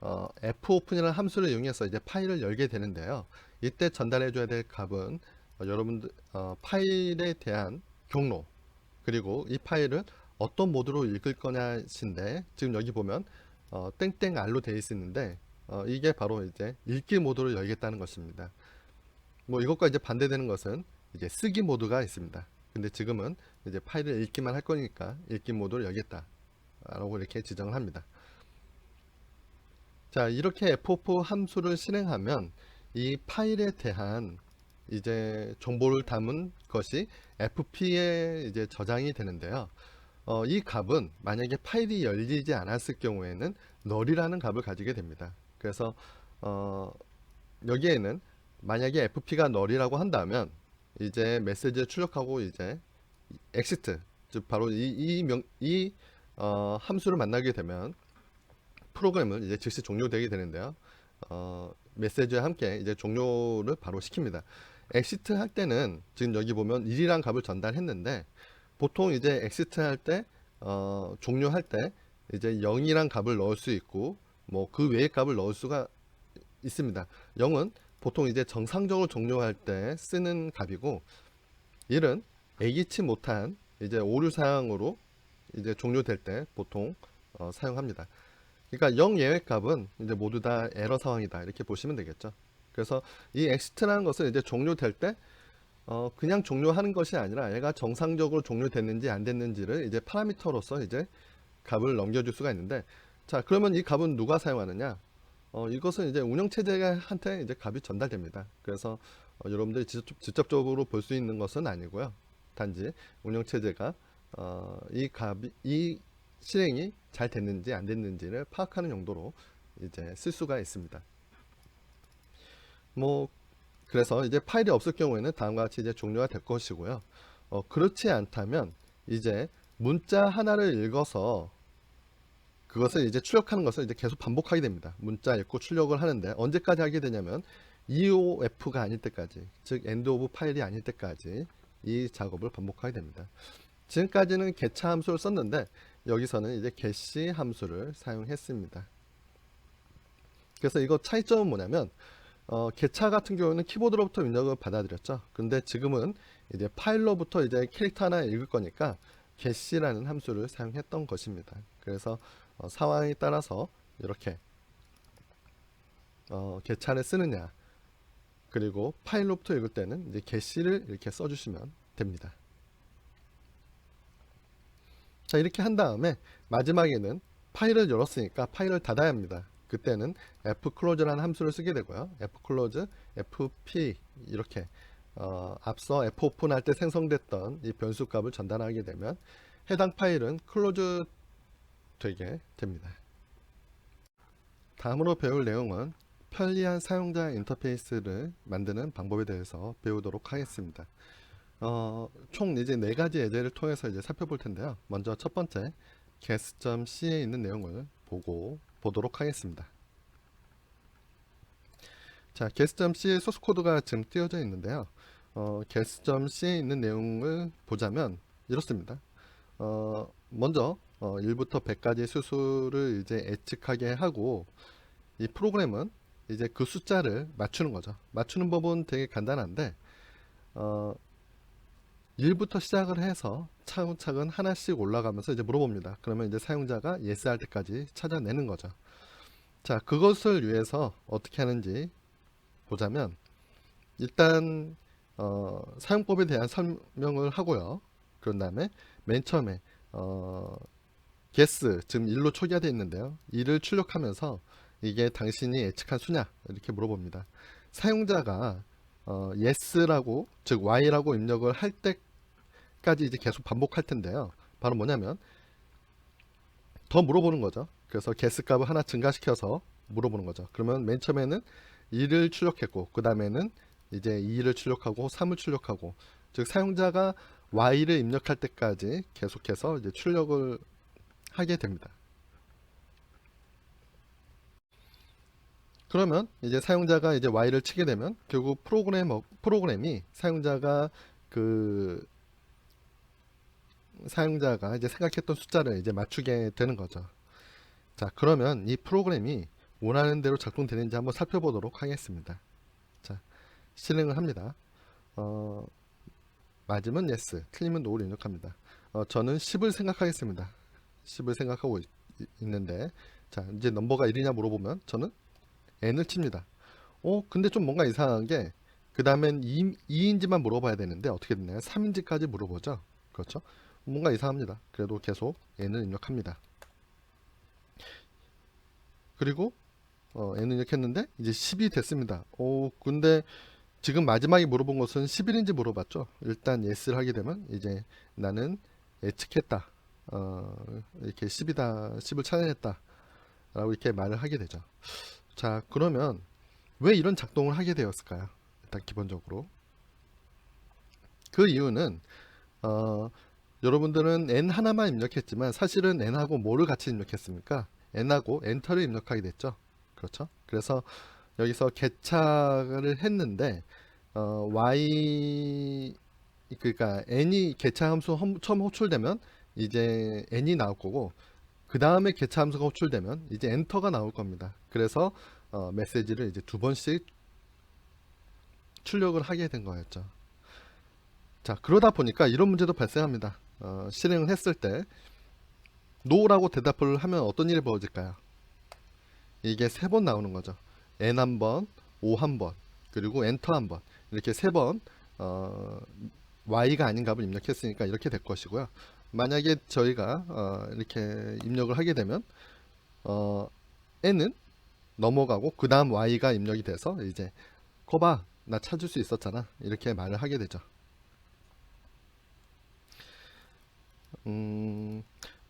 fopen이라는 함수를 이용해서 이제 파일을 열게 되는데요. 이때 전달해 줘야 될 값은 여러분들 파일에 대한 경로 그리고 이 파일을 어떤 모드로 읽을 거냐신데 지금 여기 보면 땡땡R로 되어 있는데 이게 바로 이제 읽기 모드로 열겠다는 것입니다. 뭐 이것과 이제 반대되는 것은 이제 쓰기 모드가 있습니다. 근데 지금은 이제 파일을 읽기만 할 거니까 읽기 모드를 열겠다 라고 이렇게 지정을 합니다. 자, 이렇게 f4 함수를 실행하면 이 파일에 대한 이제 정보를 담은 것이 FP에 이제 저장이 되는데요. 이 값은 만약에 파일이 열리지 않았을 경우에는 널이라는 값을 가지게 됩니다. 그래서 여기에는 만약에 FP가 널이라고 한다면 이제 메시지를 출력하고 이제 exit, 즉 바로 이 함수를 만나게 되면 프로그램을 이제 즉시 종료되게 되는데요. 메시지와 함께 이제 종료를 바로 시킵니다. exit 할 때는 지금 여기 보면 1이란 값을 전달했는데 보통 이제 exit 할 때 종료할 때 이제 0이란 값을 넣을 수 있고 뭐 그 외의 값을 넣을 수가 있습니다. 0은 보통 이제 정상적으로 종료할 때 쓰는 값이고 1은 예기치 못한 이제 오류 사항으로 이제 종료될 때 보통 사용합니다. 그러니까 0 예외 값은 이제 모두 다 에러 상황이다 이렇게 보시면 되겠죠. 그래서 이 exit라는 것은 이제 종료될 때 그냥 종료하는 것이 아니라 얘가 정상적으로 종료됐는지 안 됐는지를 이제 파라미터로서 이제 값을 넘겨줄 수가 있는데, 자 그러면 이 값은 누가 사용하느냐? 이것은 이제 운영체제한테 이제 값이 전달됩니다. 그래서 여러분들이 직접적으로 볼 수 있는 것은 아니고요. 단지 운영체제가 이 실행이 잘 됐는지 안 됐는지를 파악하는 용도로 이제 쓸 수가 있습니다. 뭐 그래서 이제 파일이 없을 경우에는 다음과 같이 이제 종료가 될 것이고요. 그렇지 않다면 이제 문자 하나를 읽어서 그것을 이제 출력하는 것을 이제 계속 반복하게 됩니다. 문자 읽고 출력을 하는데 언제까지 하게 되냐면 EOF가 아닐 때까지, 즉 end of 파일이 아닐 때까지 이 작업을 반복하게 됩니다. 지금까지는 get차 함수를 썼는데 여기서는 이제 getC 함수를 사용했습니다. 그래서 이거 차이점은 뭐냐면 get차 같은 경우는 키보드로부터 입력을 받아들였죠. 근데 지금은 이제 파일로부터 이제 캐릭터 하나 읽을 거니까 getC라는 함수를 사용했던 것입니다. 그래서 상황에 따라서 이렇게 get차를 쓰느냐, 그리고 파일로부터 읽을 때는 이제 getC를 이렇게 써주시면 됩니다. 자, 이렇게 한 다음에 마지막에는 파일을 열었으니까 파일을 닫아야 합니다. 그때는 fclose라는 함수를 쓰게 되고요. fclose, fp 이렇게 앞서 fopen 할 때 생성됐던 이 변수 값을 전달하게 되면 해당 파일은 클로즈 되게 됩니다. 다음으로 배울 내용은 편리한 사용자 인터페이스를 만드는 방법에 대해서 배우도록 하겠습니다. 총 이제 4가지 예제를 통해서 이제 살펴볼 텐데요. 먼저 첫 번째 guess.c에 있는 내용을 보도록 하겠습니다. 자, guess.c의 소스 코드가 지금 띄어져 있는데요. guess.c에 있는 내용을 보자면 이렇습니다. 먼저 1부터 100까지 수수를 이제 예측하게 하고 이 프로그램은 이제 그 숫자를 맞추는 거죠. 맞추는 법은 되게 간단한데 1부터 시작을 해서 차근차근 하나씩 올라가면서 이제 물어봅니다. 그러면 이제 사용자가 yes 할 때까지 찾아내는 거죠. 자, 그것을 위해서 어떻게 하는지 보자면 일단 사용법에 대한 설명을 하고요. 그런 다음에 맨 처음에 guess, 지금 1로 초기화되어 있는데요. 1을 출력하면서 이게 당신이 예측한 수냐 이렇게 물어봅니다. 사용자가 yes라고, 즉 y라고 입력을 할 때까지 이제 계속 반복할 텐데요. 바로 뭐냐면 더 물어보는 거죠. 그래서 guess 값을 하나 증가시켜서 물어보는 거죠. 그러면 맨 처음에는 1을 출력했고 그 다음에는 이제 2를 출력하고 3을 출력하고, 즉 사용자가 y를 입력할 때까지 계속해서 이제 출력을 하게 됩니다. 그러면 이제 사용자가 이제 y를 치게 되면 결국 프로그램이 사용자가 이제 생각했던 숫자를 이제 맞추게 되는 거죠. 자, 그러면 이 프로그램이 원하는 대로 작동되는지 한번 살펴보도록 하겠습니다. 자, 실행을 합니다. 맞으면 yes, 틀리면 no를 입력합니다. 저는 10을 생각하겠습니다. 10을 생각하고 있는데, 자, 이제 넘버가 1이냐 물어보면 저는 n을 칩니다. 근데 좀 뭔가 이상한 게 그 다음엔 2인지만 물어봐야 되는데 어떻게 됐나요? 3인지까지 물어보죠. 그렇죠? 뭔가 이상합니다. 그래도 계속 n을 입력합니다. 그리고 n을 입력했는데 이제 10이 됐습니다. 근데 지금 마지막에 물어본 것은 10일인지 물어봤죠. 일단 yes를 하게 되면 이제 나는 예측했다. 이렇게 10이다, 10을 찾아냈다. 라고 이렇게 말을 하게 되죠. 자, 그러면 왜 이런 작동을 하게 되었을까요? 일단 기본적으로. 그 이유는, 여러분들은 n 하나만 입력했지만 사실은 n하고 뭐를 같이 입력했습니까? n하고 엔터를 입력하게 됐죠. 그렇죠? 그래서 여기서 개차를 했는데, y 그러니까 n이 개차 함수 처음 호출되면 이제 n이 나올 거고, 그 다음에 개차 함수가 호출되면 이제 엔터가 나올 겁니다. 그래서 메시지를 이제 두 번씩 출력을 하게 된 거였죠. 자, 그러다 보니까 이런 문제도 발생합니다. 실행을 했을 때 no라고 대답을 하면 어떤 일이 벌어질까요? 이게 세 번 나오는 거죠. n 한 번, o 한 번, 그리고 엔터 한 번, 이렇게 세 번 y가 아닌 값을 입력했으니까 이렇게 될 것이고요. 만약에 저희가 이렇게 입력을 하게 되면 n은 넘어가고 그 다음 y가 입력이 돼서 이제 거봐, 나 찾을 수 있었잖아, 이렇게 말을 하게 되죠.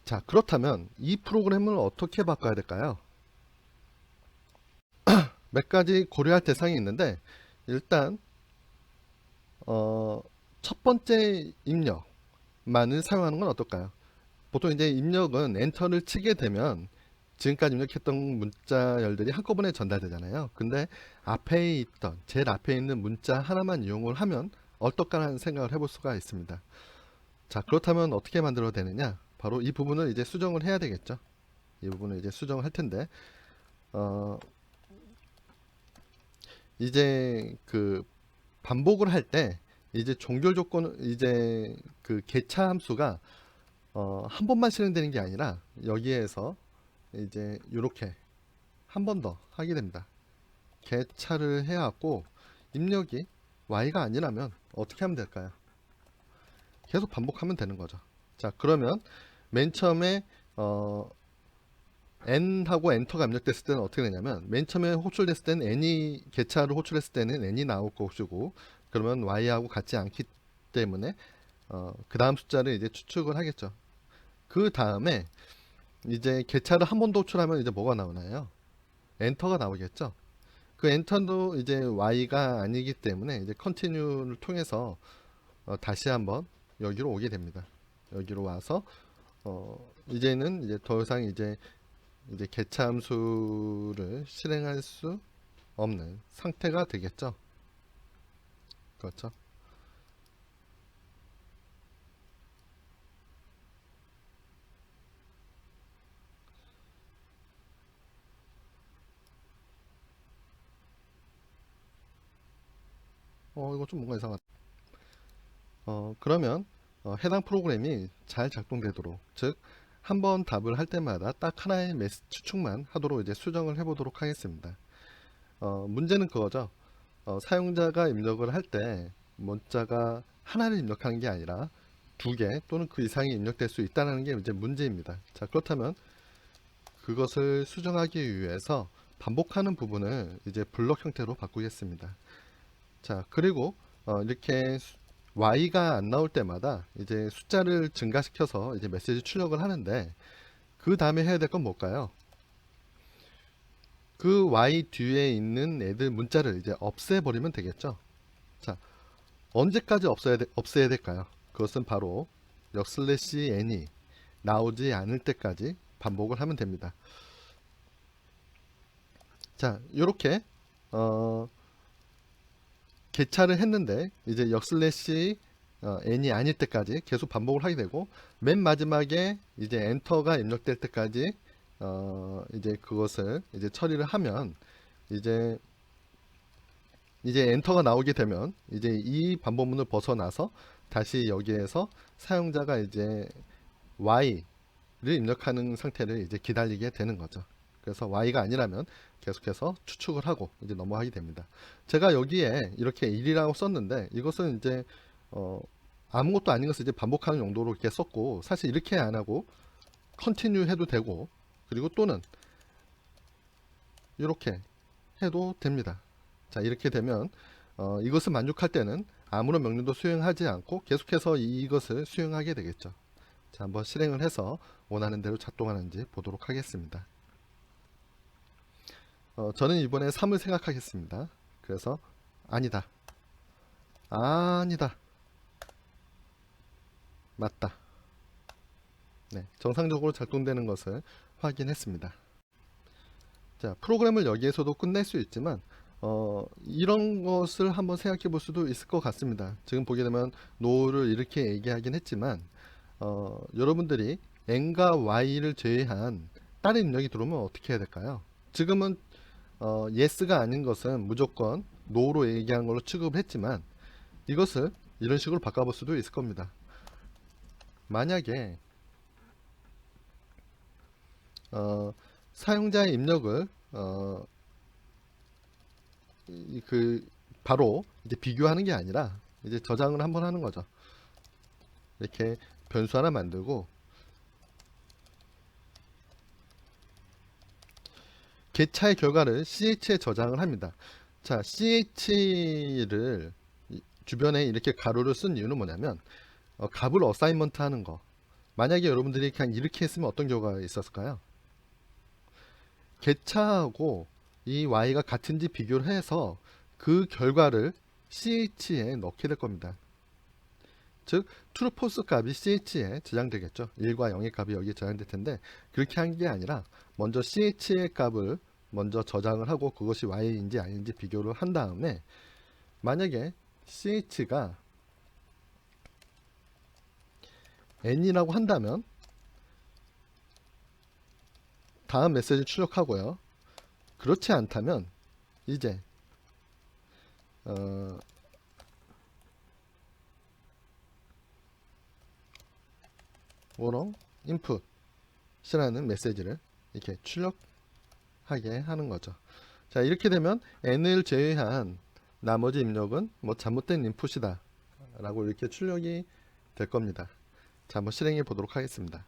자, 그렇다면 이 프로그램을 어떻게 바꿔야 될까요? 몇 가지 고려할 대상이 있는데, 일단 첫 번째 입력만을 사용하는 건 어떨까요? 보통 이제 입력은 엔터를 치게 되면 지금까지 입력했던 문자열들이 한꺼번에 전달되잖아요. 근데 앞에 있던, 제일 앞에 있는 문자 하나만 이용을 하면 어떨까라는 생각을 해볼 수가 있습니다. 자, 그렇다면 어떻게 만들어야 되느냐? 바로 이 부분을 이제 수정을 해야 되겠죠. 이 부분을 이제 수정을 할 텐데, 어, 이제 그 반복을 할 때 이제 종결 조건, 이제 그 개차 함수가 한 번만 실행되는 게 아니라 여기에서 이제 이렇게 한 번 더 하게 됩니다. 개차를 해왔고, 입력이 y가 아니라면 어떻게 하면 될까요? 계속 반복하면 되는 거죠. 자, 그러면 맨 처음에 n하고 엔터가 입력됐을 때는 어떻게 되냐면, 맨 처음에 호출됐을 때는 n이, 개차를 호출했을 때는 n이 나올 것이고, 그러면 y하고 같지 않기 때문에 그 다음 숫자를 이제 추측을 하겠죠. 그 다음에 이제 개차를 한 번 더 호출하면 이제 뭐가 나오나요? 엔터가 나오겠죠. 그 엔터도 이제 y가 아니기 때문에 이제 컨티뉴를 통해서 다시 한번 여기로 오게 됩니다. 여기로 와서 이제는 이제 더 이상 이제 개차 함수를 실행할 수 없는 상태가 되겠죠. 그렇죠. 이거 좀 뭔가 이상하다. 그러면 해당 프로그램이 잘 작동되도록, 즉 한 번 답을 할 때마다 딱 하나의 추측만 하도록 이제 수정을 해보도록 하겠습니다. 문제는 그거죠. 사용자가 입력을 할 때 문자가 하나를 입력하는 게 아니라 두 개 또는 그 이상이 입력될 수 있다는 게 이제 문제입니다. 자, 그렇다면 그것을 수정하기 위해서 반복하는 부분을 이제 블럭 형태로 바꾸겠습니다. 자, 그리고 이렇게 y가 안 나올 때마다 이제 숫자를 증가시켜서 이제 메시지 출력을 하는데, 그 다음에 해야 될 건 뭘까요? 그 y 뒤에 있는 애들 문자를 이제 없애버리면 되겠죠. 자, 언제까지 없애야 될까요? 그것은 바로 n이 나오지 않을 때까지 반복을 하면 됩니다. 자, 이렇게 개차를 했는데 이제 n이 아닐 때까지 계속 반복을 하게 되고, 맨 마지막에 이제 엔터가 입력될 때까지 이제 그것을 이제 처리를 하면 이제 엔터가 나오게 되면 이제 이 반복문을 벗어나서 다시 여기에서 사용자가 이제 y를 입력하는 상태를 이제 기다리게 되는 거죠. 그래서 y가 아니라면 계속해서 추측을 하고 이제 넘어가게 됩니다. 제가 여기에 이렇게 1이라고 썼는데, 이것은 이제 아무것도 아닌 것을 이제 반복하는 용도로 이렇게 썼고, 사실 이렇게 안 하고 컨티뉴 해도 되고, 그리고 또는 이렇게 해도 됩니다. 자, 이렇게 되면 이것을 만족할 때는 아무런 명령도 수행하지 않고 계속해서 이것을 수행하게 되겠죠. 자, 한번 실행을 해서 원하는 대로 작동하는지 보도록 하겠습니다. 저는 이번에 3을 생각하겠습니다. 그래서 아니다, 아니다, 맞다. 네, 정상적으로 작동되는 것을 확인했습니다. 자, 프로그램을 여기에서도 끝낼 수 있지만 이런 것을 한번 생각해 볼 수도 있을 것 같습니다. 지금 보게 되면 no를 이렇게 얘기하긴 했지만 여러분들이 n과 y를 제외한 다른 입력이 들어오면 어떻게 해야 될까요? 지금은 yes가 아닌 것은 무조건 no로 얘기한 걸로 취급을 했지만 이것을 이런 식으로 바꿔볼 수도 있을 겁니다. 만약에 사용자의 입력을 바로 이제 비교하는 게 아니라 이제 저장을 한번 하는 거죠. 이렇게 변수 하나 만들고 개차의 결과를 ch에 저장을 합니다. 자, ch를 주변에 이렇게 가로를 쓴 이유는 뭐냐면 값을 어사인먼트 하는 거. 만약에 여러분들이 그냥 이렇게 했으면 어떤 경우가 있었을까요? 개차하고 이 y가 같은지 비교를 해서 그 결과를 ch에 넣게 될 겁니다. 즉 true, false 값이 ch에 저장되겠죠. 1과 0의 값이 여기에 저장될 텐데 그렇게 한 게 아니라 먼저 ch의 값을 먼저 저장을 하고 그것이 y인지 아닌지 비교를 한 다음에 만약에 ch가 n이라고 한다면 다음 메시지 출력하고요. 그렇지 않다면 이제 뭐로 input이라는 메시지를 이렇게 출력하게 하는 거죠. 자, 이렇게 되면 n을 제외한 나머지 입력은 뭐 잘못된 인풋이다 라고 이렇게 출력이 될 겁니다. 자, 한번 실행해 보도록 하겠습니다.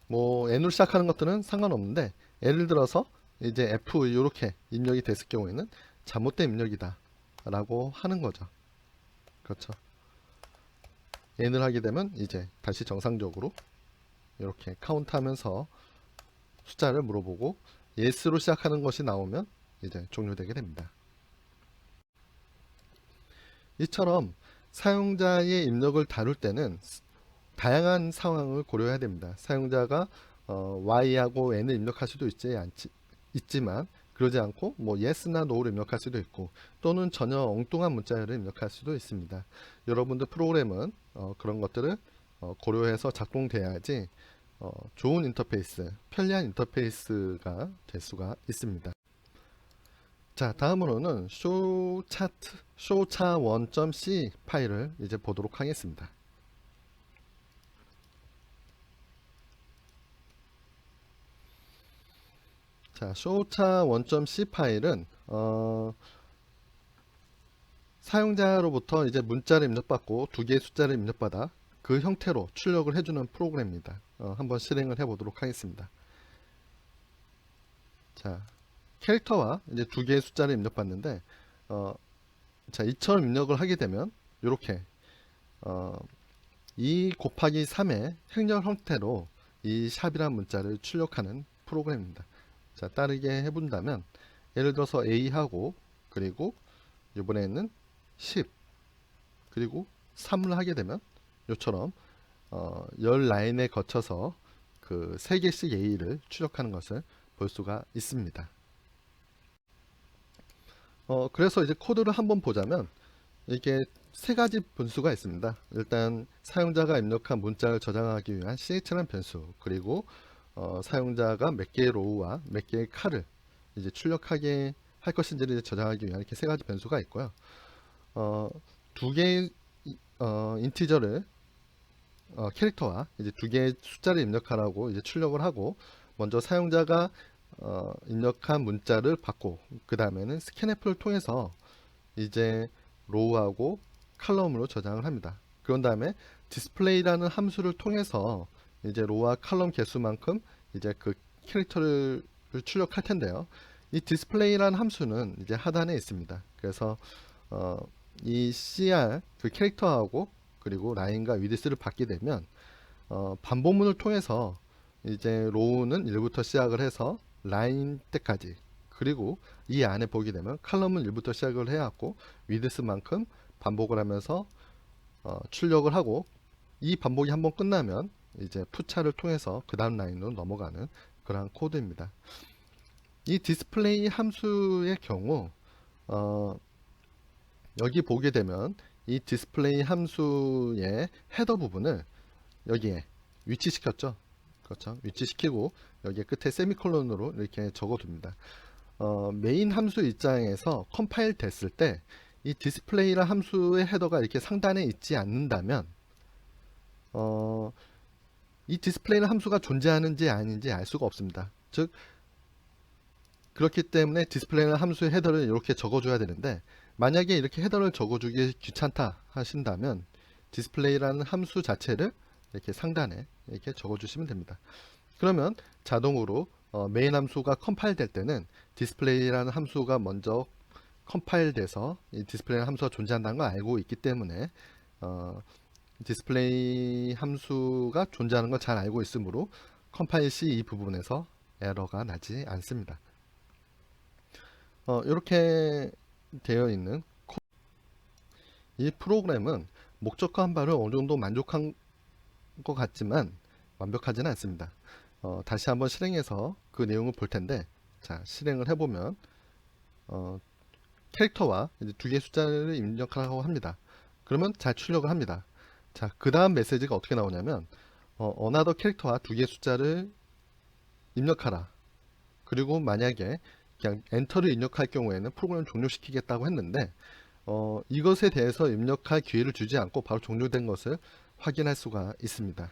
뭐 n으로 시작하는 것들은 상관없는데 예를 들어서 이제 f 이렇게 입력이 됐을 경우에는 잘못된 입력이다 라고 하는 거죠. 그렇죠. n을 하게 되면 이제 다시 정상적으로 이렇게 카운트 하면서 숫자를 물어보고 yes로 시작하는 것이 나오면 이제 종료되게 됩니다. 이처럼 사용자의 입력을 다룰 때는 다양한 상황을 고려해야 됩니다. 사용자가 y하고 n을 입력할 수도 있지만 그러지 않고 뭐 yes나 no를 입력할 수도 있고 또는 전혀 엉뚱한 문자를 입력할 수도 있습니다. 여러분들 프로그램은 그런 것들을 고려해서 작동돼야지 좋은 인터페이스, 편리한 인터페이스가 될 수가 있습니다. 자, 다음으로는 showcha1.c 파일을 이제 보도록 하겠습니다. 자, showcha1.c 파일은 사용자로부터 이제 문자를 입력받고 두 개의 숫자를 입력받아 그 형태로 출력을 해주는 프로그램입니다. 한번 실행을 해 보도록 하겠습니다. 자, 캐릭터와 이제 두 개의 숫자를 입력받는데 자, 이처럼 입력을 하게 되면 이렇게 2 곱하기 3의 행렬 형태로 이 샵이라는 문자를 출력하는 프로그램입니다. 자, 따르게 해본다면 예를 들어서 A하고 그리고 이번에는 10 그리고 3을 하게 되면 이처럼 10라인에 거쳐서 그 3개씩 A를 출력하는 것을 볼 수가 있습니다. 그래서 이제 코드를 한번 보자면 이게 세 가지 변수가 있습니다. 일단 사용자가 입력한 문자를 저장하기 위한 ch라는 변수, 그리고 사용자가 몇 개의 로우와 몇 개의 칸을 이제 출력하게 할 것인지를 저장하기 위한 이렇게 세 가지 변수가 있고요. 두 개의 인티저를 캐릭터와 이제 두 개의 숫자를 입력하라고 이제 출력을 하고 먼저 사용자가 입력한 문자를 받고 그 다음에는 스캔F를 통해서 이제 로우하고 칼럼으로 저장을 합니다. 그런 다음에 display라는 함수를 통해서 이제 로와 칼럼 개수만큼 이제 그 캐릭터를 출력할 텐데요. 이 디스플레이라는 함수는 이제 하단에 있습니다. 그래서 이 CR 그 캐릭터하고 그리고 라인과 위드스를 받게 되면 반복문을 통해서 이제 로우는 1부터 시작을 해서 라인 때까지, 그리고 이 안에 보게 되면 칼럼은 1부터 시작을 해왔고 위드스만큼 반복을 하면서 출력을 하고, 이 반복이 한번 끝나면 이제 푸차를 통해서 그 다음 라인으로 넘어가는 그러한 코드입니다. 이 디스플레이 함수의 경우 여기 보게 되면 이 디스플레이 함수의 헤더 부분을 여기에 위치시켰죠. 그렇죠. 위치시키고 여기 끝에 세미콜론으로 이렇게 적어둡니다. 메인 함수 입장에서 컴파일 됐을 때 이 디스플레이라 함수의 헤더가 이렇게 상단에 있지 않는다면 이 디스플레이라 함수가 존재하는지 아닌지 알 수가 없습니다. 즉 그렇기 때문에 디스플레이라 함수의 헤더를 이렇게 적어줘야 되는데, 만약에 이렇게 헤더를 적어주기 귀찮다 하신다면 디스플레이라는 함수 자체를 이렇게 상단에 이렇게 적어주시면 됩니다. 그러면 자동으로 메인 함수가 컴파일 될 때는 디스플레이라는 함수가 먼저 컴파일 돼서 이 디스플레이 함수가 존재한다는 걸 알고 있기 때문에 디스플레이 함수가 존재하는 걸 잘 알고 있으므로 컴파일 시 이 부분에서 에러가 나지 않습니다. 이렇게 되어 있는 이 프로그램은 목적화한 바를 어느 정도 만족한 것 같지만 완벽하지는 않습니다. 다시 한번 실행해서 그 내용을 볼 텐데, 자, 실행을 해보면 캐릭터와 이제 두 개의 숫자를 입력하라고 합니다. 그러면 잘 출력을 합니다. 자, 그 다음 메시지가 어떻게 나오냐면 어나더 캐릭터와 두 개의 숫자를 입력하라. 그리고 만약에 그냥 엔터를 입력할 경우에는 프로그램을 종료시키겠다고 했는데 이것에 대해서 입력할 기회를 주지 않고 바로 종료된 것을 확인할 수가 있습니다.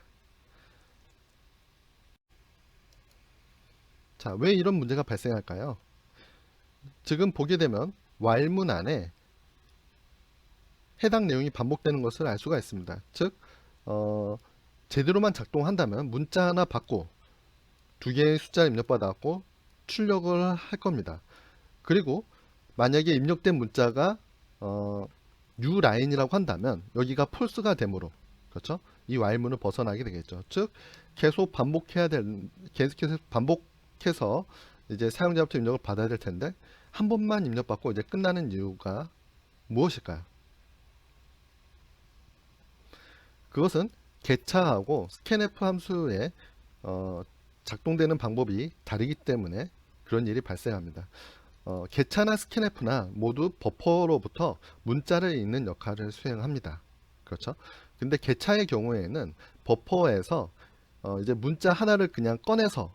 자, 왜 이런 문제가 발생할까요? 지금 보게 되면 while문 안에 해당 내용이 반복되는 것을 알 수가 있습니다. 즉 제대로만 작동한다면 문자 하나 받고 두 개의 숫자를 입력받았고 출력을 할 겁니다. 그리고 만약에 입력된 문자가 new line이라고 한다면 여기가 false가 되므로, 그렇죠? 이 while문을 벗어나게 되겠죠. 즉 계속 반복해야 계속해서 반복해서 이제 사용자부터 입력을 받아야 될 텐데 한 번만 입력받고 이제 끝나는 이유가 무엇일까요? 그것은 get하고 scanf 함수에 작동되는 방법이 다르기 때문에 그런 일이 발생합니다. get나 scanf나 모두 버퍼로부터 문자를 읽는 역할을 수행합니다. 그렇죠? 근데 get의 경우에는 버퍼에서 이제 문자 하나를 그냥 꺼내서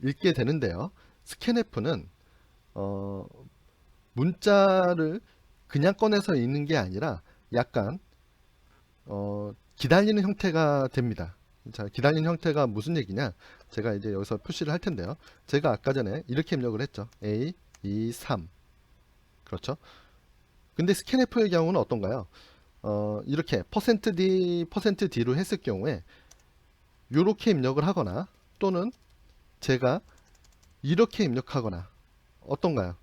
읽게 되는데요. scanf는 문자를 그냥 꺼내서 읽는 게 아니라 약간 기다리는 형태가 됩니다. 자, 기다리는 형태가 무슨 얘기냐? 제가 이제 여기서 표시를 할 텐데요. 제가 아까 전에 이렇게 입력을 했죠. A, 2, 3. 그렇죠? 근데 scanf의 경우는 어떤가요? 이렇게 %d, %d로 했을 경우에 이렇게 입력을 하거나 또는 제가 이렇게 입력하거나 어떤가요?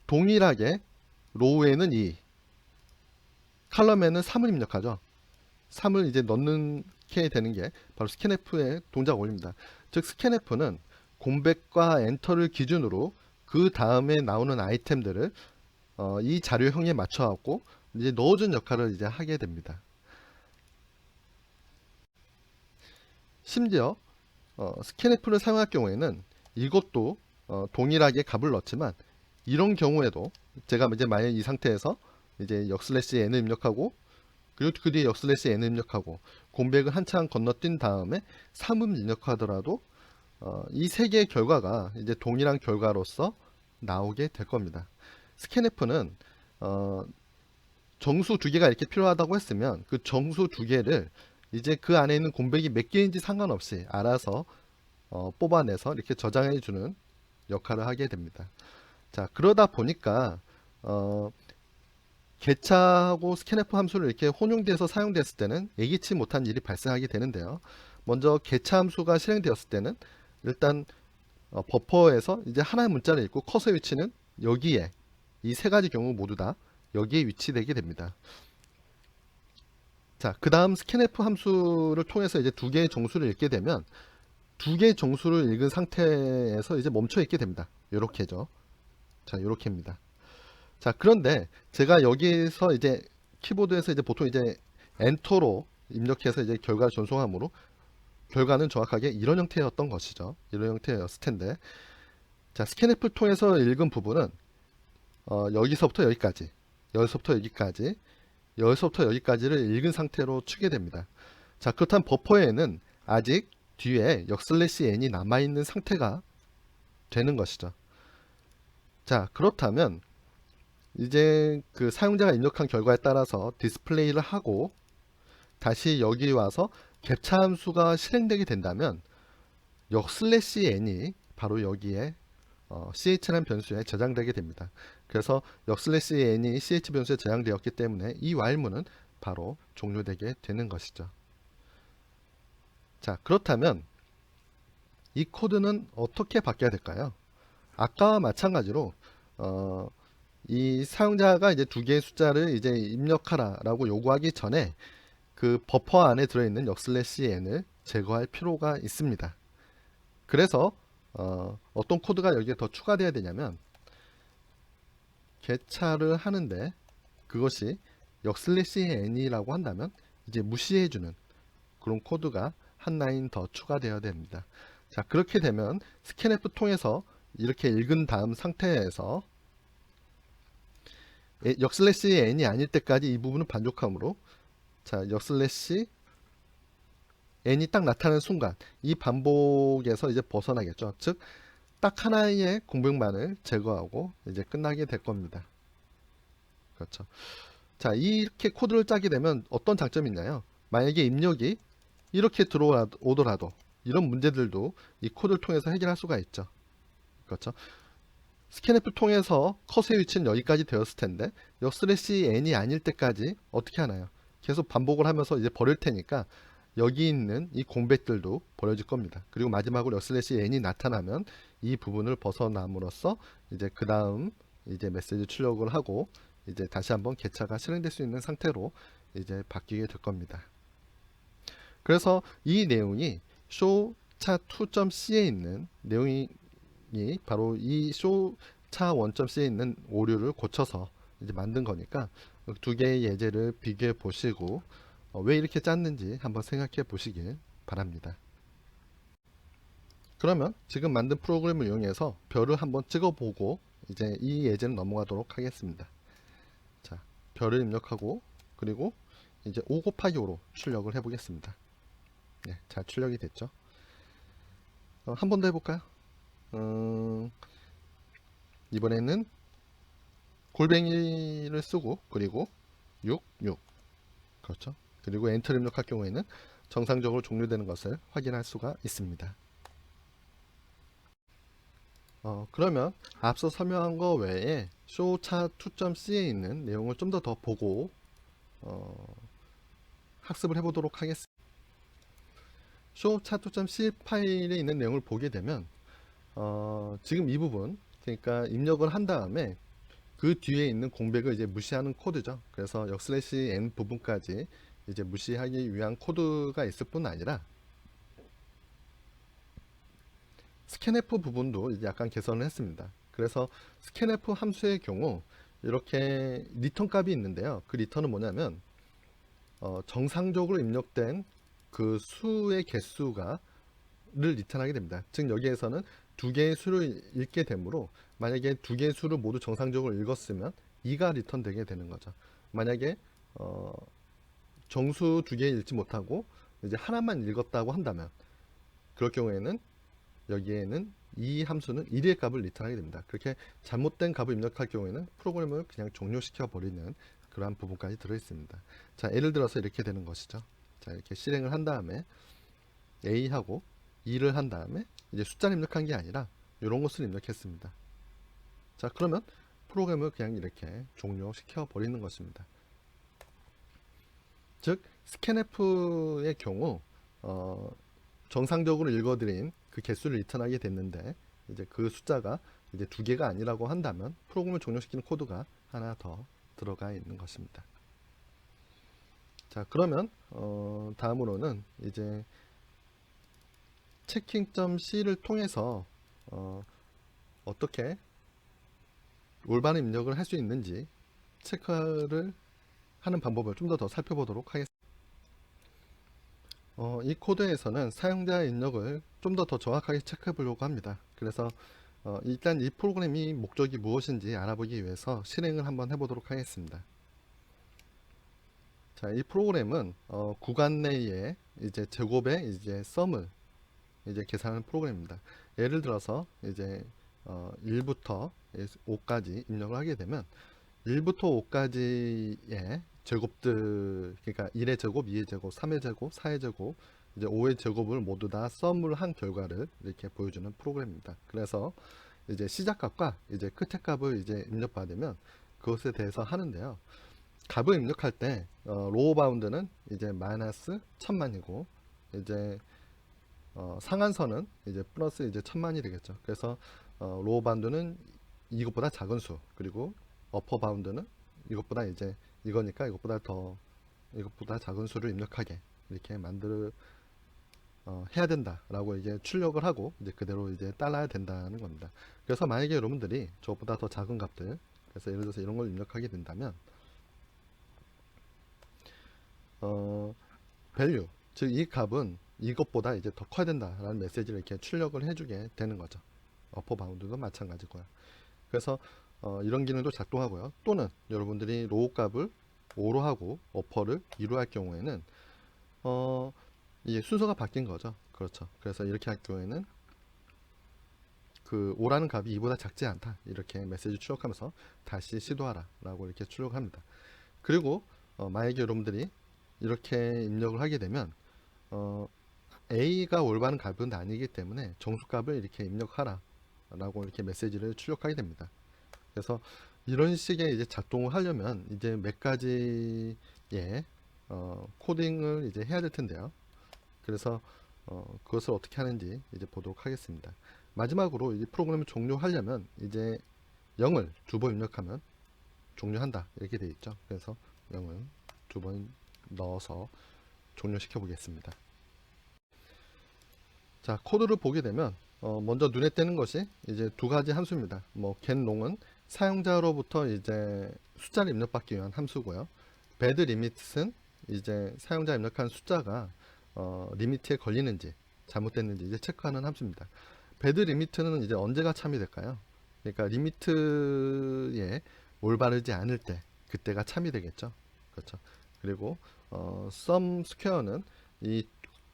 동일하게 로우에는 2, 칼럼에는 3을 입력하죠. 3을 이제 넣게 되는 게 바로 scanf의 동작 원리입니다. 즉 scanf는 공백과 엔터를 기준으로 그 다음에 나오는 아이템들을 이 자료형에 맞춰갖고 이제 넣어준 역할을 이제 하게 됩니다. 심지어 scanf를 사용할 경우에는 이것도 동일하게 값을 넣지만 이런 경우에도 제가 이제 만약 이 상태에서 이제 역슬래시 n을 입력하고 그리고 그 뒤에 역슬래시 n을 입력하고 공백을 한참 건너뛴 다음에 3을 입력하더라도 이 세 개의 결과가 이제 동일한 결과로서 나오게 될 겁니다. scanf는 정수 두 개가 이렇게 필요하다고 했으면 그 정수 두 개를 이제 그 안에 있는 공백이 몇 개인지 상관없이 알아서 뽑아내서 이렇게 저장해 주는 역할을 하게 됩니다. 자, 그러다 보니까 get하고 scanf 함수를 이렇게 혼용돼서 사용됐을 때는 예기치 못한 일이 발생하게 되는데요. 먼저 개차 함수가 실행되었을 때는 일단 버퍼에서 이제 하나의 문자를 읽고 커서의 위치는 여기에, 이 세 가지 경우 모두 다 여기에 위치되게 됩니다. 자, 그 다음 scanf 함수를 통해서 이제 두 개의 정수를 읽게 되면 두 개의 정수를 읽은 상태에서 이제 멈춰 있게 됩니다. 요렇게죠. 자, 요렇게입니다. 자, 그런데 제가 여기에서 이제 키보드에서 이제 보통 이제 엔터로 입력해서 이제 결과를 전송하므로 결과는 정확하게 이런 형태였던 것이죠. 이런 형태였을 텐데, 자, 스캔F를 통해서 읽은 부분은 여기서부터 여기까지, 여기서부터 여기까지, 여기서부터 여기까지를 읽은 상태로 추게 됩니다. 자, 그렇다면 버퍼에는 아직 뒤에 역/n이 남아있는 상태가 되는 것이죠. 자, 그렇다면 이제 그 사용자가 입력한 결과에 따라서 디스플레이를 하고 다시 여기 와서 캡처 함수가 실행되게 된다면 역/n이 바로 여기에 ch라는 변수에 저장되게 됩니다. 그래서 역/n이 ch 변수에 저장되었기 때문에 이 while문은 바로 종료되게 되는 것이죠. 자, 그렇다면 이 코드는 어떻게 바뀌어야 될까요? 아까와 마찬가지로 이 사용자가 이제 두 개의 숫자를 이제 입력하라라고 요구하기 전에 그 버퍼 안에 들어있는 역/n을 제거할 필요가 있습니다. 그래서 어떤 코드가 여기에 더 추가되어야 되냐면 개차를 하는데 그것이 역/n이라고 한다면 이제 무시해주는 그런 코드가 한 라인 더 추가되어야 됩니다. 자, 그렇게 되면 scanf 통해서 이렇게 읽은 다음 상태에서 역/n이 아닐 때까지 이 부분은 반복하므로 자, 역/n이 딱 나타나는 순간 이 반복에서 이제 벗어나겠죠. 즉 딱 하나의 공백만을 제거하고 이제 끝나게 될 겁니다. 그렇죠. 자, 이렇게 코드를 짜게 되면 어떤 장점이 있나요? 만약에 입력이 이렇게 들어오더라도 이런 문제들도 이 코드를 통해서 해결할 수가 있죠. 그렇죠. 스캔f 통해서 컷의 위치는 여기까지 되었을 텐데 역/n이 아닐 때까지 어떻게 하나요? 계속 반복을 하면서 이제 버릴 테니까 여기 있는 이 공백들도 버려질 겁니다. 그리고 마지막으로 역/n이 나타나면 이 부분을 벗어남으로써 이제 그 다음 이제 메시지 출력을 하고 이제 다시 한번 개차가 실행될 수 있는 상태로 이제 바뀌게 될 겁니다. 그래서 이 내용이 showcha2.c에 있는 내용이 바로 이 showcha1.c에 있는 오류를 고쳐서 이제 만든 거니까 두 개의 예제를 비교해 보시고 왜 이렇게 짰는지 한번 생각해 보시길 바랍니다. 그러면 지금 만든 프로그램을 이용해서 별을 한번 찍어보고 이제 이 예제는 넘어가도록 하겠습니다. 자, 별을 입력하고 그리고 이제 5 곱하기 5로 출력을 해보겠습니다. 네, 잘 출력이 됐죠. 한 번 더 해볼까요? 이번에는 골뱅이를 쓰고 그리고 6, 6 그렇죠. 그리고 엔터를 입력할 경우에는 정상적으로 종료되는 것을 확인할 수가 있습니다. 그러면 앞서 설명한 거 외에 showcha2.c에 있는 내용을 좀 더 보고 학습을 해보도록 하겠습니다. showcha2.c 파일에 있는 내용을 보게 되면 지금 이 부분 그러니까 입력을 한 다음에 그 뒤에 있는 공백을 이제 무시하는 코드죠. 그래서 역/n 부분까지 이제 무시하기 위한 코드가 있을 뿐 아니라 scanf 부분도 이제 약간 개선을 했습니다. 그래서 scanf 함수의 경우 이렇게 리턴 값이 있는데요. 그 리턴은 뭐냐면 정상적으로 입력된 그 수의 개수가 를 리턴하게 됩니다. 즉 여기에서는 두 개의 수를 읽게 되므로 만약에 두 개의 수를 모두 정상적으로 읽었으면 2가 리턴되게 되는 거죠. 만약에 정수 두 개 읽지 못하고 이제 하나만 읽었다고 한다면 그럴 경우에는 여기에는 이 함수는 1의 값을 리턴하게 됩니다. 그렇게 잘못된 값을 입력할 경우에는 프로그램을 그냥 종료시켜 버리는 그러한 부분까지 들어 있습니다. 자, 예를 들어서 이렇게 되는 것이죠. 자, 이렇게 실행을 한 다음에 A하고 2를 한 다음에 이제 숫자를 입력한 게 아니라 이런 것을 입력했습니다. 자, 그러면 프로그램을 그냥 이렇게 종료시켜 버리는 것입니다. 즉 scanf의 경우 정상적으로 읽어드린 그 개수를 리턴하게 됐는데 이제 그 숫자가 이제 2개가 아니라고 한다면 프로그램을 종료시키는 코드가 하나 더 들어가 있는 것입니다. 자, 그러면 다음으로는 이제 checking.c를 통해서 어떻게 올바른 입력을 할 수 있는지 체크를 하는 방법을 좀 더 살펴보도록 하겠습니다. 이 코드에서는 사용자 입력을 좀 더 정확하게 체크해 보려고 합니다. 그래서 일단 이 프로그램이 목적이 무엇인지 알아보기 위해서 실행을 한번 해보도록 하겠습니다. 자, 이 프로그램은 구간 내에 이제 제곱의 이제 썸을 이제 계산하는 프로그램입니다. 예를 들어서 이제 1부터 5까지 입력을 하게 되면 1부터 5까지의 제곱들, 그러니까 1의 제곱, 2의 제곱, 3의 제곱, 4의 제곱, 이제 5의 제곱을 모두 다 썸을 한 결과를 이렇게 보여주는 프로그램입니다. 그래서 이제 시작값과 이제 끝의 값을 이제 입력받으면 그것에 대해서 하는데요. 값을 입력할 때 로우 바운드는 이제 마이너스 1000만이고 이제 상한선은 이제 플러스 이제 1000만이 되겠죠. 그래서 로우 바운드는 이것보다 작은 수, 그리고 어퍼 바운드는 이것보다 이제 이거니까 이것보다 작은 수를 입력하게 이렇게 해야 된다라고 이제 출력을 하고 이제 그대로 이제 따라야 된다는 겁니다. 그래서 만약에 여러분들이 저보다 더 작은 값들, 그래서 예를 들어서 이런 걸 입력하게 된다면 value, 즉 이 값은 이것보다 이제 더 커야 된다라는 메시지를 이렇게 출력을 해주게 되는 거죠. 어퍼 바운드도 마찬가지고요. 그래서 이런 기능도 작동하고요. 또는 여러분들이 로우 값을 5로 하고 어퍼를 2로 할 경우에는 이게 순서가 바뀐 거죠. 그렇죠. 그래서 이렇게 할 경우에는 그 5라는 값이 2보다 작지 않다, 이렇게 메시지 출력하면서 다시 시도하라 라고 이렇게 출력합니다. 그리고 만약에 여러분들이 이렇게 입력을 하게 되면 A가 올바른 값은 아니기 때문에 정수값을 이렇게 입력하라 라고 이렇게 메시지를 출력하게 됩니다. 그래서 이런 식의 이제 작동을 하려면 이제 몇 가지의 코딩을 이제 해야 될 텐데요. 그래서 그것을 어떻게 하는지 이제 보도록 하겠습니다. 마지막으로 이 프로그램을 종료하려면 이제 0을 2번 입력하면 종료한다 이렇게 되어 있죠. 그래서 0을 2번 넣어서 종료시켜 보겠습니다. 자, 코드를 보게 되면 먼저 눈에 띄는 것이 이제 2가지 함수입니다. 뭐 getLong은 사용자로부터 이제 숫자를 입력받기 위한 함수고요. bedLimit은 이제 사용자 입력한 숫자가 리미트에 걸리는지 잘못됐는지 이제 체크하는 함수입니다. bedLimit는 이제 언제가 참이 될까요? 그러니까 리미트에 올바르지 않을 때, 그때가 참이 되겠죠. 그렇죠. 그리고 sum square는 이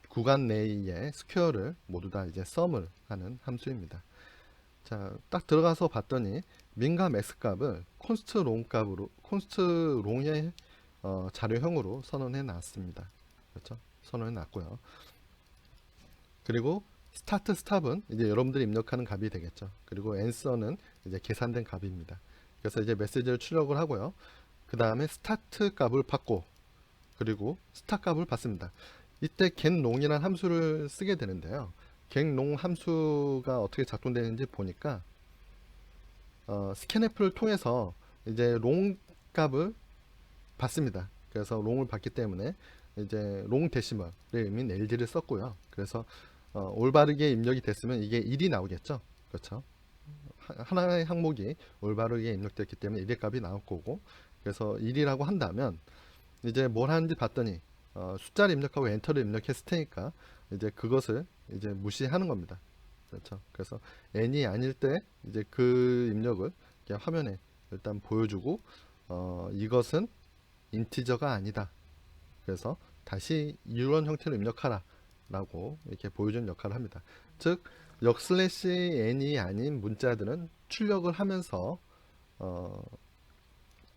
구간 내의 스퀘어를 모두 다 이제 썸을 하는 함수입니다. 자, 딱 들어가서 봤더니 민과 맥스 값을 콘스트 롱 값으로, 콘스트 롱의 자료형으로 선언해 놨습니다. 그렇죠? 선언해 놨고요. 그리고 스타트 스탑은 이제 여러분들이 입력하는 값이 되겠죠. 그리고 answer는 이제 계산된 값입니다. 그래서 이제 메시지를 출력을 하고요. 그 다음에 스타트 값을 받고, 그리고 스타 값을 받습니다. 이때 getLong이라는 함수를 쓰게 되는데요. getLong 함수가 어떻게 작동되는지 보니까 scanf를 통해서 이제 long 값을 받습니다. 그래서 long을 받기 때문에 이제 long 데시멀의 의미는 LD를 썼고요. 그래서 올바르게 입력이 됐으면 이게 1이 나오겠죠. 그렇죠. 하나의 항목이 올바르게 입력됐기 때문에 1의 값이 나올 거고, 그래서 1이라고 한다면 이제 뭘 하는지 봤더니 숫자를 입력하고 엔터를 입력했을 테니까 이제 그것을 이제 무시하는 겁니다. 그렇죠. 그래서 n이 아닐 때 이제 그 입력을 이렇게 화면에 일단 보여주고 이것은 인티저가 아니다. 그래서 다시 이런 형태로 입력하라 라고 이렇게 보여주는 역할을 합니다. 즉 역/n이 아닌 문자들은 출력을 하면서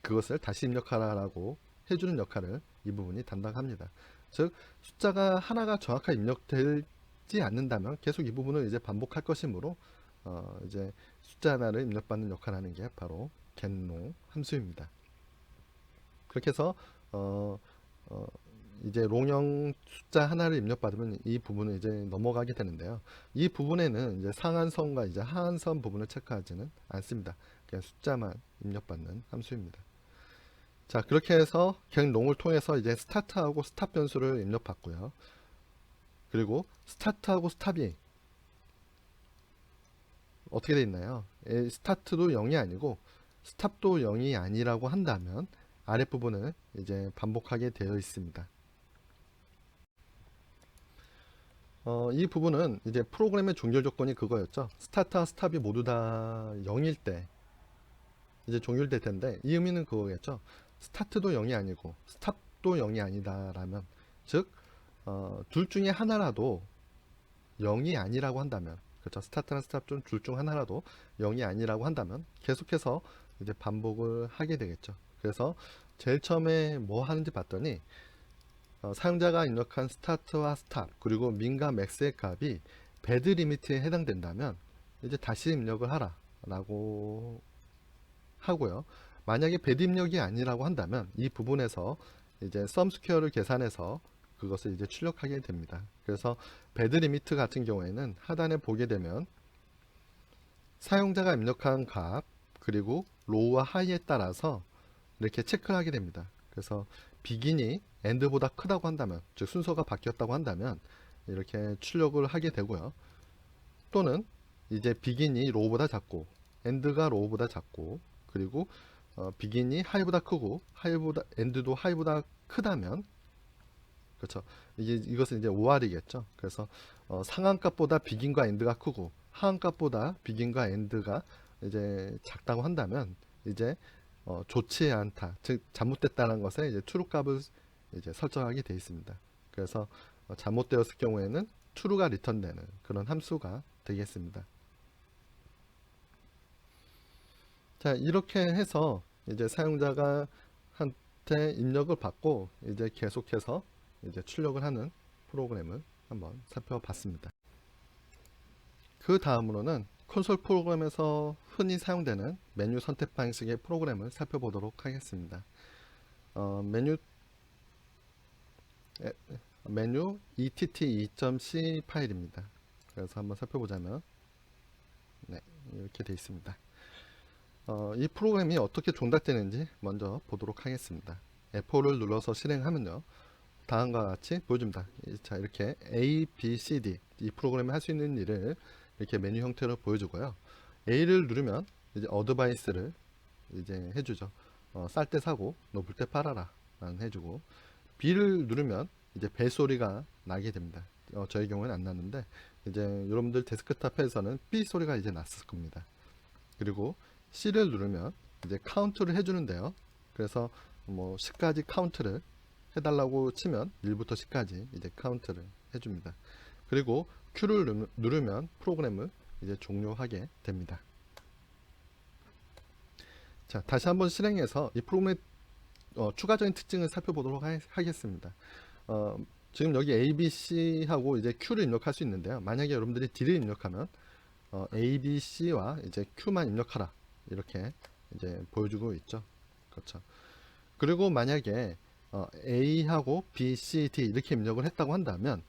그것을 다시 입력하라 라고 해주는 역할을 이 부분이 담당합니다. 즉 숫자가 하나가 정확하게 입력되지 않는다면 계속 이 부분을 이제 반복할 것이므로 이제 숫자 하나를 입력받는 역할을 하는 게 바로 getLong 함수입니다. 그렇게 해서 이제 롱형 숫자 하나를 입력받으면 이 부분은 이제 넘어가게 되는데요. 이 부분에는 이제 상한선과 이제 하한선 부분을 체크하지는 않습니다. 그냥 숫자만 입력받는 함수입니다. 자, 그렇게 해서 get 롱을 통해서 이제 스타트하고 스탑 변수를 입력받고요. 그리고 스타트하고 스탑이 어떻게 되어 있나요? 스타트도 0이 아니고 스탑도 0이 아니라고 한다면 아랫부분을 이제 반복하게 되어 있습니다. 이 부분은 이제 프로그램의 종결 조건이 그거였죠. 스타트와 스탑이 모두 다 0일 때 이제 종결될 텐데, 이 의미는 그거겠죠. 스타트도 0이 아니고 스탑도 0이 아니다라면, 즉 둘 중에 하나라도 0이 아니라고 한다면, 그렇죠. 스타트나 스탑 중 둘 중 하나라도 0이 아니라고 한다면 계속해서 이제 반복을 하게 되겠죠. 그래서 제일 처음에 뭐 하는지 봤더니 사용자가 입력한 스타트와 스탑 그리고 민과 맥스의 값이 배드 리미트에 해당된다면 이제 다시 입력을 하라 라고 하고요. 만약에 배드 입력이 아니라고 한다면 이 부분에서 이제 썸 스퀘어를 계산해서 그것을 이제 출력하게 됩니다. 그래서 배드 리미트 같은 경우에는 하단에 보게 되면 사용자가 입력한 값 그리고 로우와 하이에 따라서 이렇게 체크를 하게 됩니다. 그래서 비긴이 엔드보다 크다고 한다면, 즉 순서가 바뀌었다고 한다면 이렇게 출력을 하게 되고요. 또는 이제 비긴이 로우보다 작고 엔드가 로우보다 작고 그리고 비긴이 하이보다 크고 하이보다 엔드도 하이보다 크다면, 그렇죠. 이것은 이제 OR이겠죠. 그래서 상한값보다 비긴과 엔드가 크고 하한값보다 비긴과 엔드가 이제 작다고 한다면 이제 좋지 않다, 즉 잘못됐다는 것에 이제 true 값을 이제 설정하게 되어 있습니다. 그래서 잘못되었을 경우에는 true가 리턴되는 그런 함수가 되겠습니다. 자, 이렇게 해서 이제 사용자가 한테 입력을 받고 이제 계속해서 이제 출력을 하는 프로그램을 한번 살펴봤습니다. 그 다음으로는 콘솔 프로그램에서 흔히 사용되는 메뉴 선택 방식의 프로그램을 살펴보도록 하겠습니다. 메뉴 ett2.c 파일입니다. 그래서 한번 살펴보자면 네, 이렇게 되어 있습니다. 이 프로그램이 어떻게 종작되는지 먼저 보도록 하겠습니다. F4를 눌러서 실행하면요, 다음과 같이 보여줍니다. 자, 이렇게 A, B, C, D 이 프로그램이 할 수 있는 일을 이렇게 메뉴 형태로 보여주고요. A를 누르면 이제 어드바이스를 이제 해주죠. 쌀 때 사고 높을 때 팔아라 라는 해주고, B를 누르면 이제 벨소리가 나게 됩니다. 저희 경우에는 안 났는데 이제 여러분들 데스크탑에서는 B 소리가 이제 났을 겁니다. 그리고 C를 누르면 이제 카운트를 해주는데요. 그래서 뭐 10까지 카운트를 해달라고 치면 1부터 10까지 이제 카운트를 해줍니다. 그리고 Q를 누르면 프로그램을 이제 종료하게 됩니다. 자, 다시 한번 실행해서 이 프로그램의 추가적인 특징을 살펴보도록 하겠습니다. 지금 여기 A, B, C 하고 이제 Q를 입력할 수 있는데요. 만약에 여러분들이 D를 입력하면 A, B, C와 이제 Q만 입력하라 이렇게 이제 보여주고 있죠. 그렇죠. 그리고 만약에 A하고 B, C, D 이렇게 입력을 했다고 한다면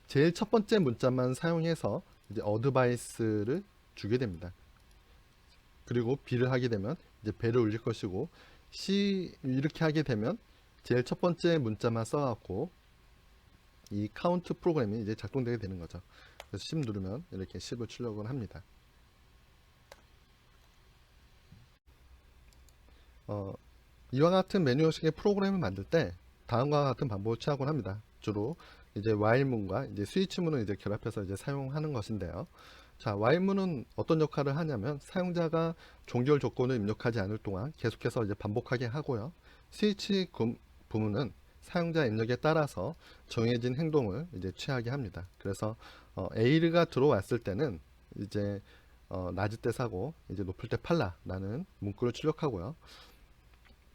제일 첫 번째 문자만 사용해서 이제 어드바이스를 주게 됩니다. 그리고 B를 하게 되면 이제 배를 울릴 것이고, C 이렇게 하게 되면 제일 첫 번째 문자만 써갖고 이 카운트 프로그램이 이제 작동되게 되는 거죠. 그래서 10 누르면 이렇게 10을 출력을 합니다. 이와 같은 메뉴 형식의 프로그램을 만들 때 다음과 같은 방법을 취하곤 합니다. 주로 이제 while문과 이제 스위치문을 이제 결합해서 이제 사용하는 것인데요. 자, while문은 어떤 역할을 하냐면 사용자가 종결 조건을 입력하지 않을 동안 계속해서 이제 반복하게 하고요. 스위치 부문은 사용자 입력에 따라서 정해진 행동을 이제 취하게 합니다. 그래서 A가 들어왔을 때는 이제 낮을 때 사고 이제 높을 때 팔라 라는 문구를 출력하고요.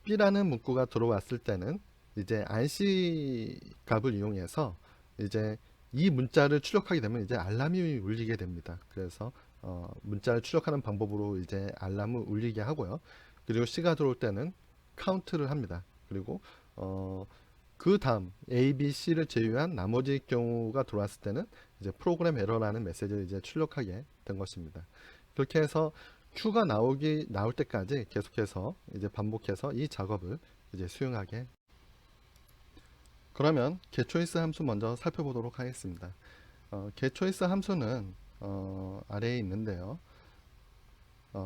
B라는 문구가 들어왔을 때는 이제 RC 값을 이용해서 이제 이 문자를 출력하게 되면 이제 알람이 울리게 됩니다. 그래서 문자를 출력하는 방법으로 이제 알람을 울리게 하고요. 그리고 C가 들어올 때는 카운트를 합니다. 그리고 그 다음 A, B, C를 제외한 나머지 경우가 들어왔을 때는 이제 프로그램 에러라는 메시지를 이제 출력하게 된 것입니다. 그렇게 해서 Q가 나올 때까지 계속해서 이제 반복해서 이 작업을 이제 수행하게. 그러면 getChoice 함수 먼저 살펴보도록 하겠습니다. getChoice 함수는 아래에 있는데요.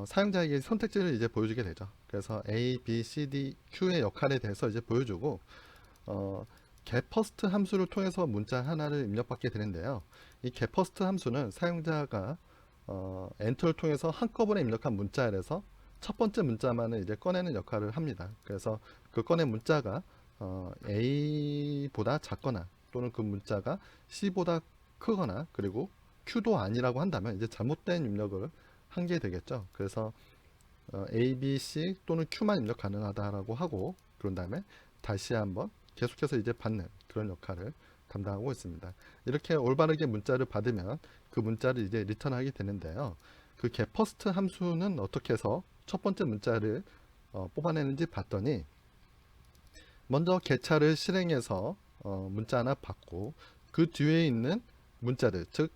사용자에게 선택지를 이제 보여주게 되죠. 그래서 A, B, C, D, Q의 역할에 대해서 이제 보여주고 getFirst 함수를 통해서 문자 하나를 입력받게 되는데요. 이 getFirst 함수는 사용자가 엔터를 통해서 한꺼번에 입력한 문자에서 첫 번째 문자만을 이제 꺼내는 역할을 합니다. 그래서 그 꺼낸 문자가 A보다 작거나 또는 그 문자가 C보다 크거나 그리고 Q도 아니라고 한다면 이제 잘못된 입력을 한 게 되겠죠. 그래서 A, B, C 또는 Q만 입력 가능하다라고 하고 그런 다음에 다시 한번 계속해서 이제 받는 그런 역할을 담당하고 있습니다. 이렇게 올바르게 문자를 받으면 그 문자를 이제 리턴하게 되는데요. 그 getFirst 함수는 어떻게 해서 첫 번째 문자를 뽑아내는지 봤더니 먼저 get차를 실행해서 문자 하나 받고 그 뒤에 있는 문자들 즉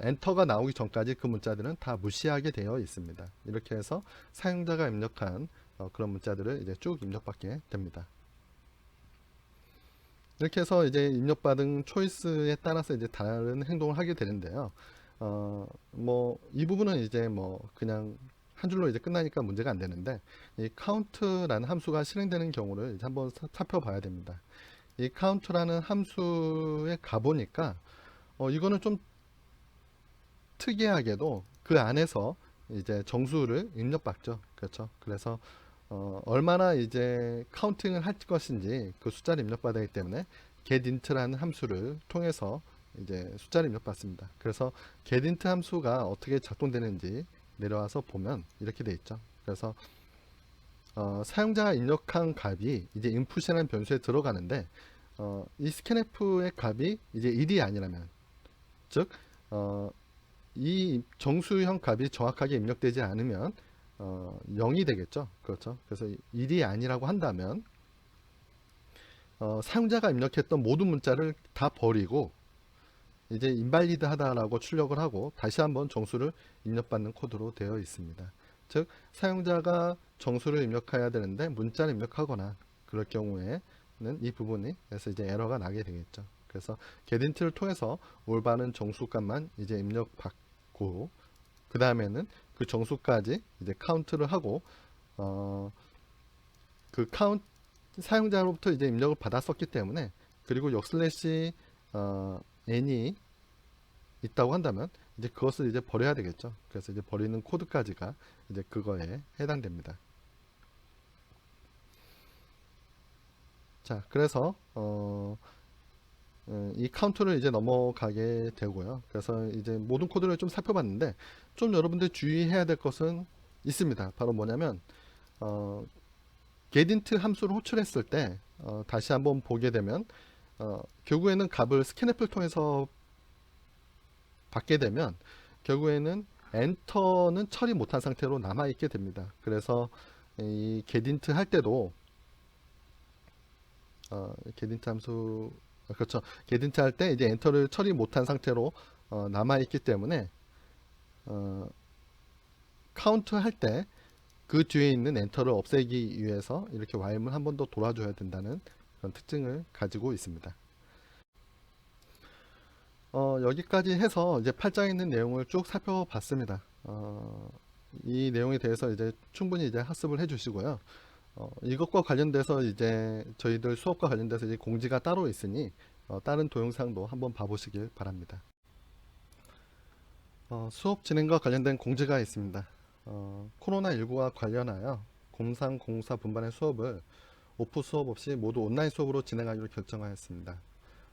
엔터가 나오기 전까지 그 문자들은 다 무시하게 되어 있습니다. 이렇게 해서 사용자가 입력한 그런 문자들을 이제 쭉 입력받게 됩니다. 이렇게 해서 이제 입력받은 초이스에 따라서 이제 다른 행동을 하게 되는데요. 뭐 이 부분은 이제 뭐 그냥 한 줄로 이제 끝나니까 문제가 안 되는데 이 count라는 함수가 실행되는 경우를 이제 한번 살펴봐야 됩니다. 이 count라는 함수에 가보니까 이거는 좀 특이하게도 그 안에서 이제 정수를 입력받죠. 그렇죠. 그래서 얼마나 이제 카운팅을 할 것인지 그 숫자를 입력받아야 하기 때문에 getInt라는 함수를 통해서 이제 숫자를 입력받습니다. 그래서 getInt 함수가 어떻게 작동되는지 내려와서 보면 이렇게 돼 있죠. 그래서 사용자가 입력한 값이 이제 input이라는 변수에 들어가는데 이 scanf의 값이 이제 1이 아니라면 즉 이 정수형 값이 정확하게 입력되지 않으면 0이 되겠죠. 그렇죠. 그래서 1이 아니라고 한다면 사용자가 입력했던 모든 문자를 다 버리고 이제 인발리드 하다라고 출력을 하고 다시 한번 정수를 입력받는 코드로 되어 있습니다. 즉 사용자가 정수를 입력해야 되는데 문자를 입력하거나 그럴 경우에는 이 부분이 그래서 이제 에러가 나게 되겠죠. 그래서 getInt를 통해서 올바른 정수값만 이제 입력받고 그 다음에는 그 정수까지 이제 카운트를 하고 그 카운트 사용자로부터 이제 입력을 받았었기 때문에 그리고 역슬래시 n이 있다고 한다면 이제 그것을 이제 버려야 되겠죠. 그래서 이제 버리는 코드까지가 이제 그거에 해당됩니다. 자, 그래서 이 카운트를 이제 넘어가게 되고요. 그래서 이제 모든 코드를 좀 살펴봤는데 좀 여러분들 주의해야 될 것은 있습니다. 바로 뭐냐면 getInt 함수를 호출했을 때 다시 한번 보게 되면 결국에는 값을 scanf를 통해서 받게 되면 결국에는 엔터는 처리 못한 상태로 남아 있게 됩니다. 그래서 이 getInt 할 때도 getInt 함수 그렇죠. getInt 할 때 이제 엔터를 처리 못한 상태로 남아 있기 때문에 카운트 할 때 그 뒤에 있는 엔터를 없애기 위해서 이렇게 while을 한 번 더 돌아줘야 된다는 그런 특징을 가지고 있습니다. 여기까지 해서 이제 8장에 있는 내용을 쭉 살펴봤습니다. 이 내용에 대해서 이제 충분히 이제 학습을 해주시고요. 이것과 관련돼서 이제 저희들 수업과 관련돼서 이제 공지가 따로 있으니 다른 동영상도 한번 봐보시길 바랍니다. 수업 진행과 관련된 공지가 있습니다. 코로나19와 관련하여 공상공사 분반의 수업을 오프 수업 없이 모두 온라인 수업으로 진행하기로 결정하였습니다.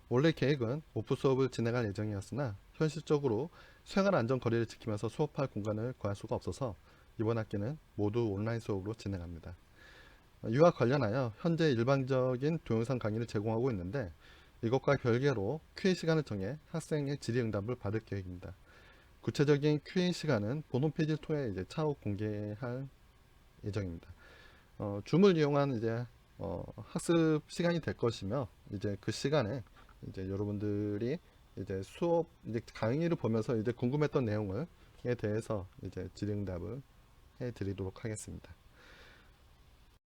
원래 계획은 오프 수업을 진행할 예정이었으나 현실적으로 생활안전 거리를 지키면서 수업할 공간을 구할 수가 없어서 이번 학기는 모두 온라인 수업으로 진행합니다. 이와 관련하여 현재 일반적인 동영상 강의를 제공하고 있는데 이것과 별개로 QA 시간을 정해 학생의 질의응답을 받을 계획입니다. 구체적인 QA 시간은 본 홈페이지를 통해 이제 차후 공개할 예정입니다. 줌을 이용한 이제 학습 시간이 될 것이며 이제 그 시간에 이제 여러분들이 이제 수업 이제 강의를 보면서 이제 궁금했던 내용을 에 대해서 이제 질의응답을 해 드리도록 하겠습니다.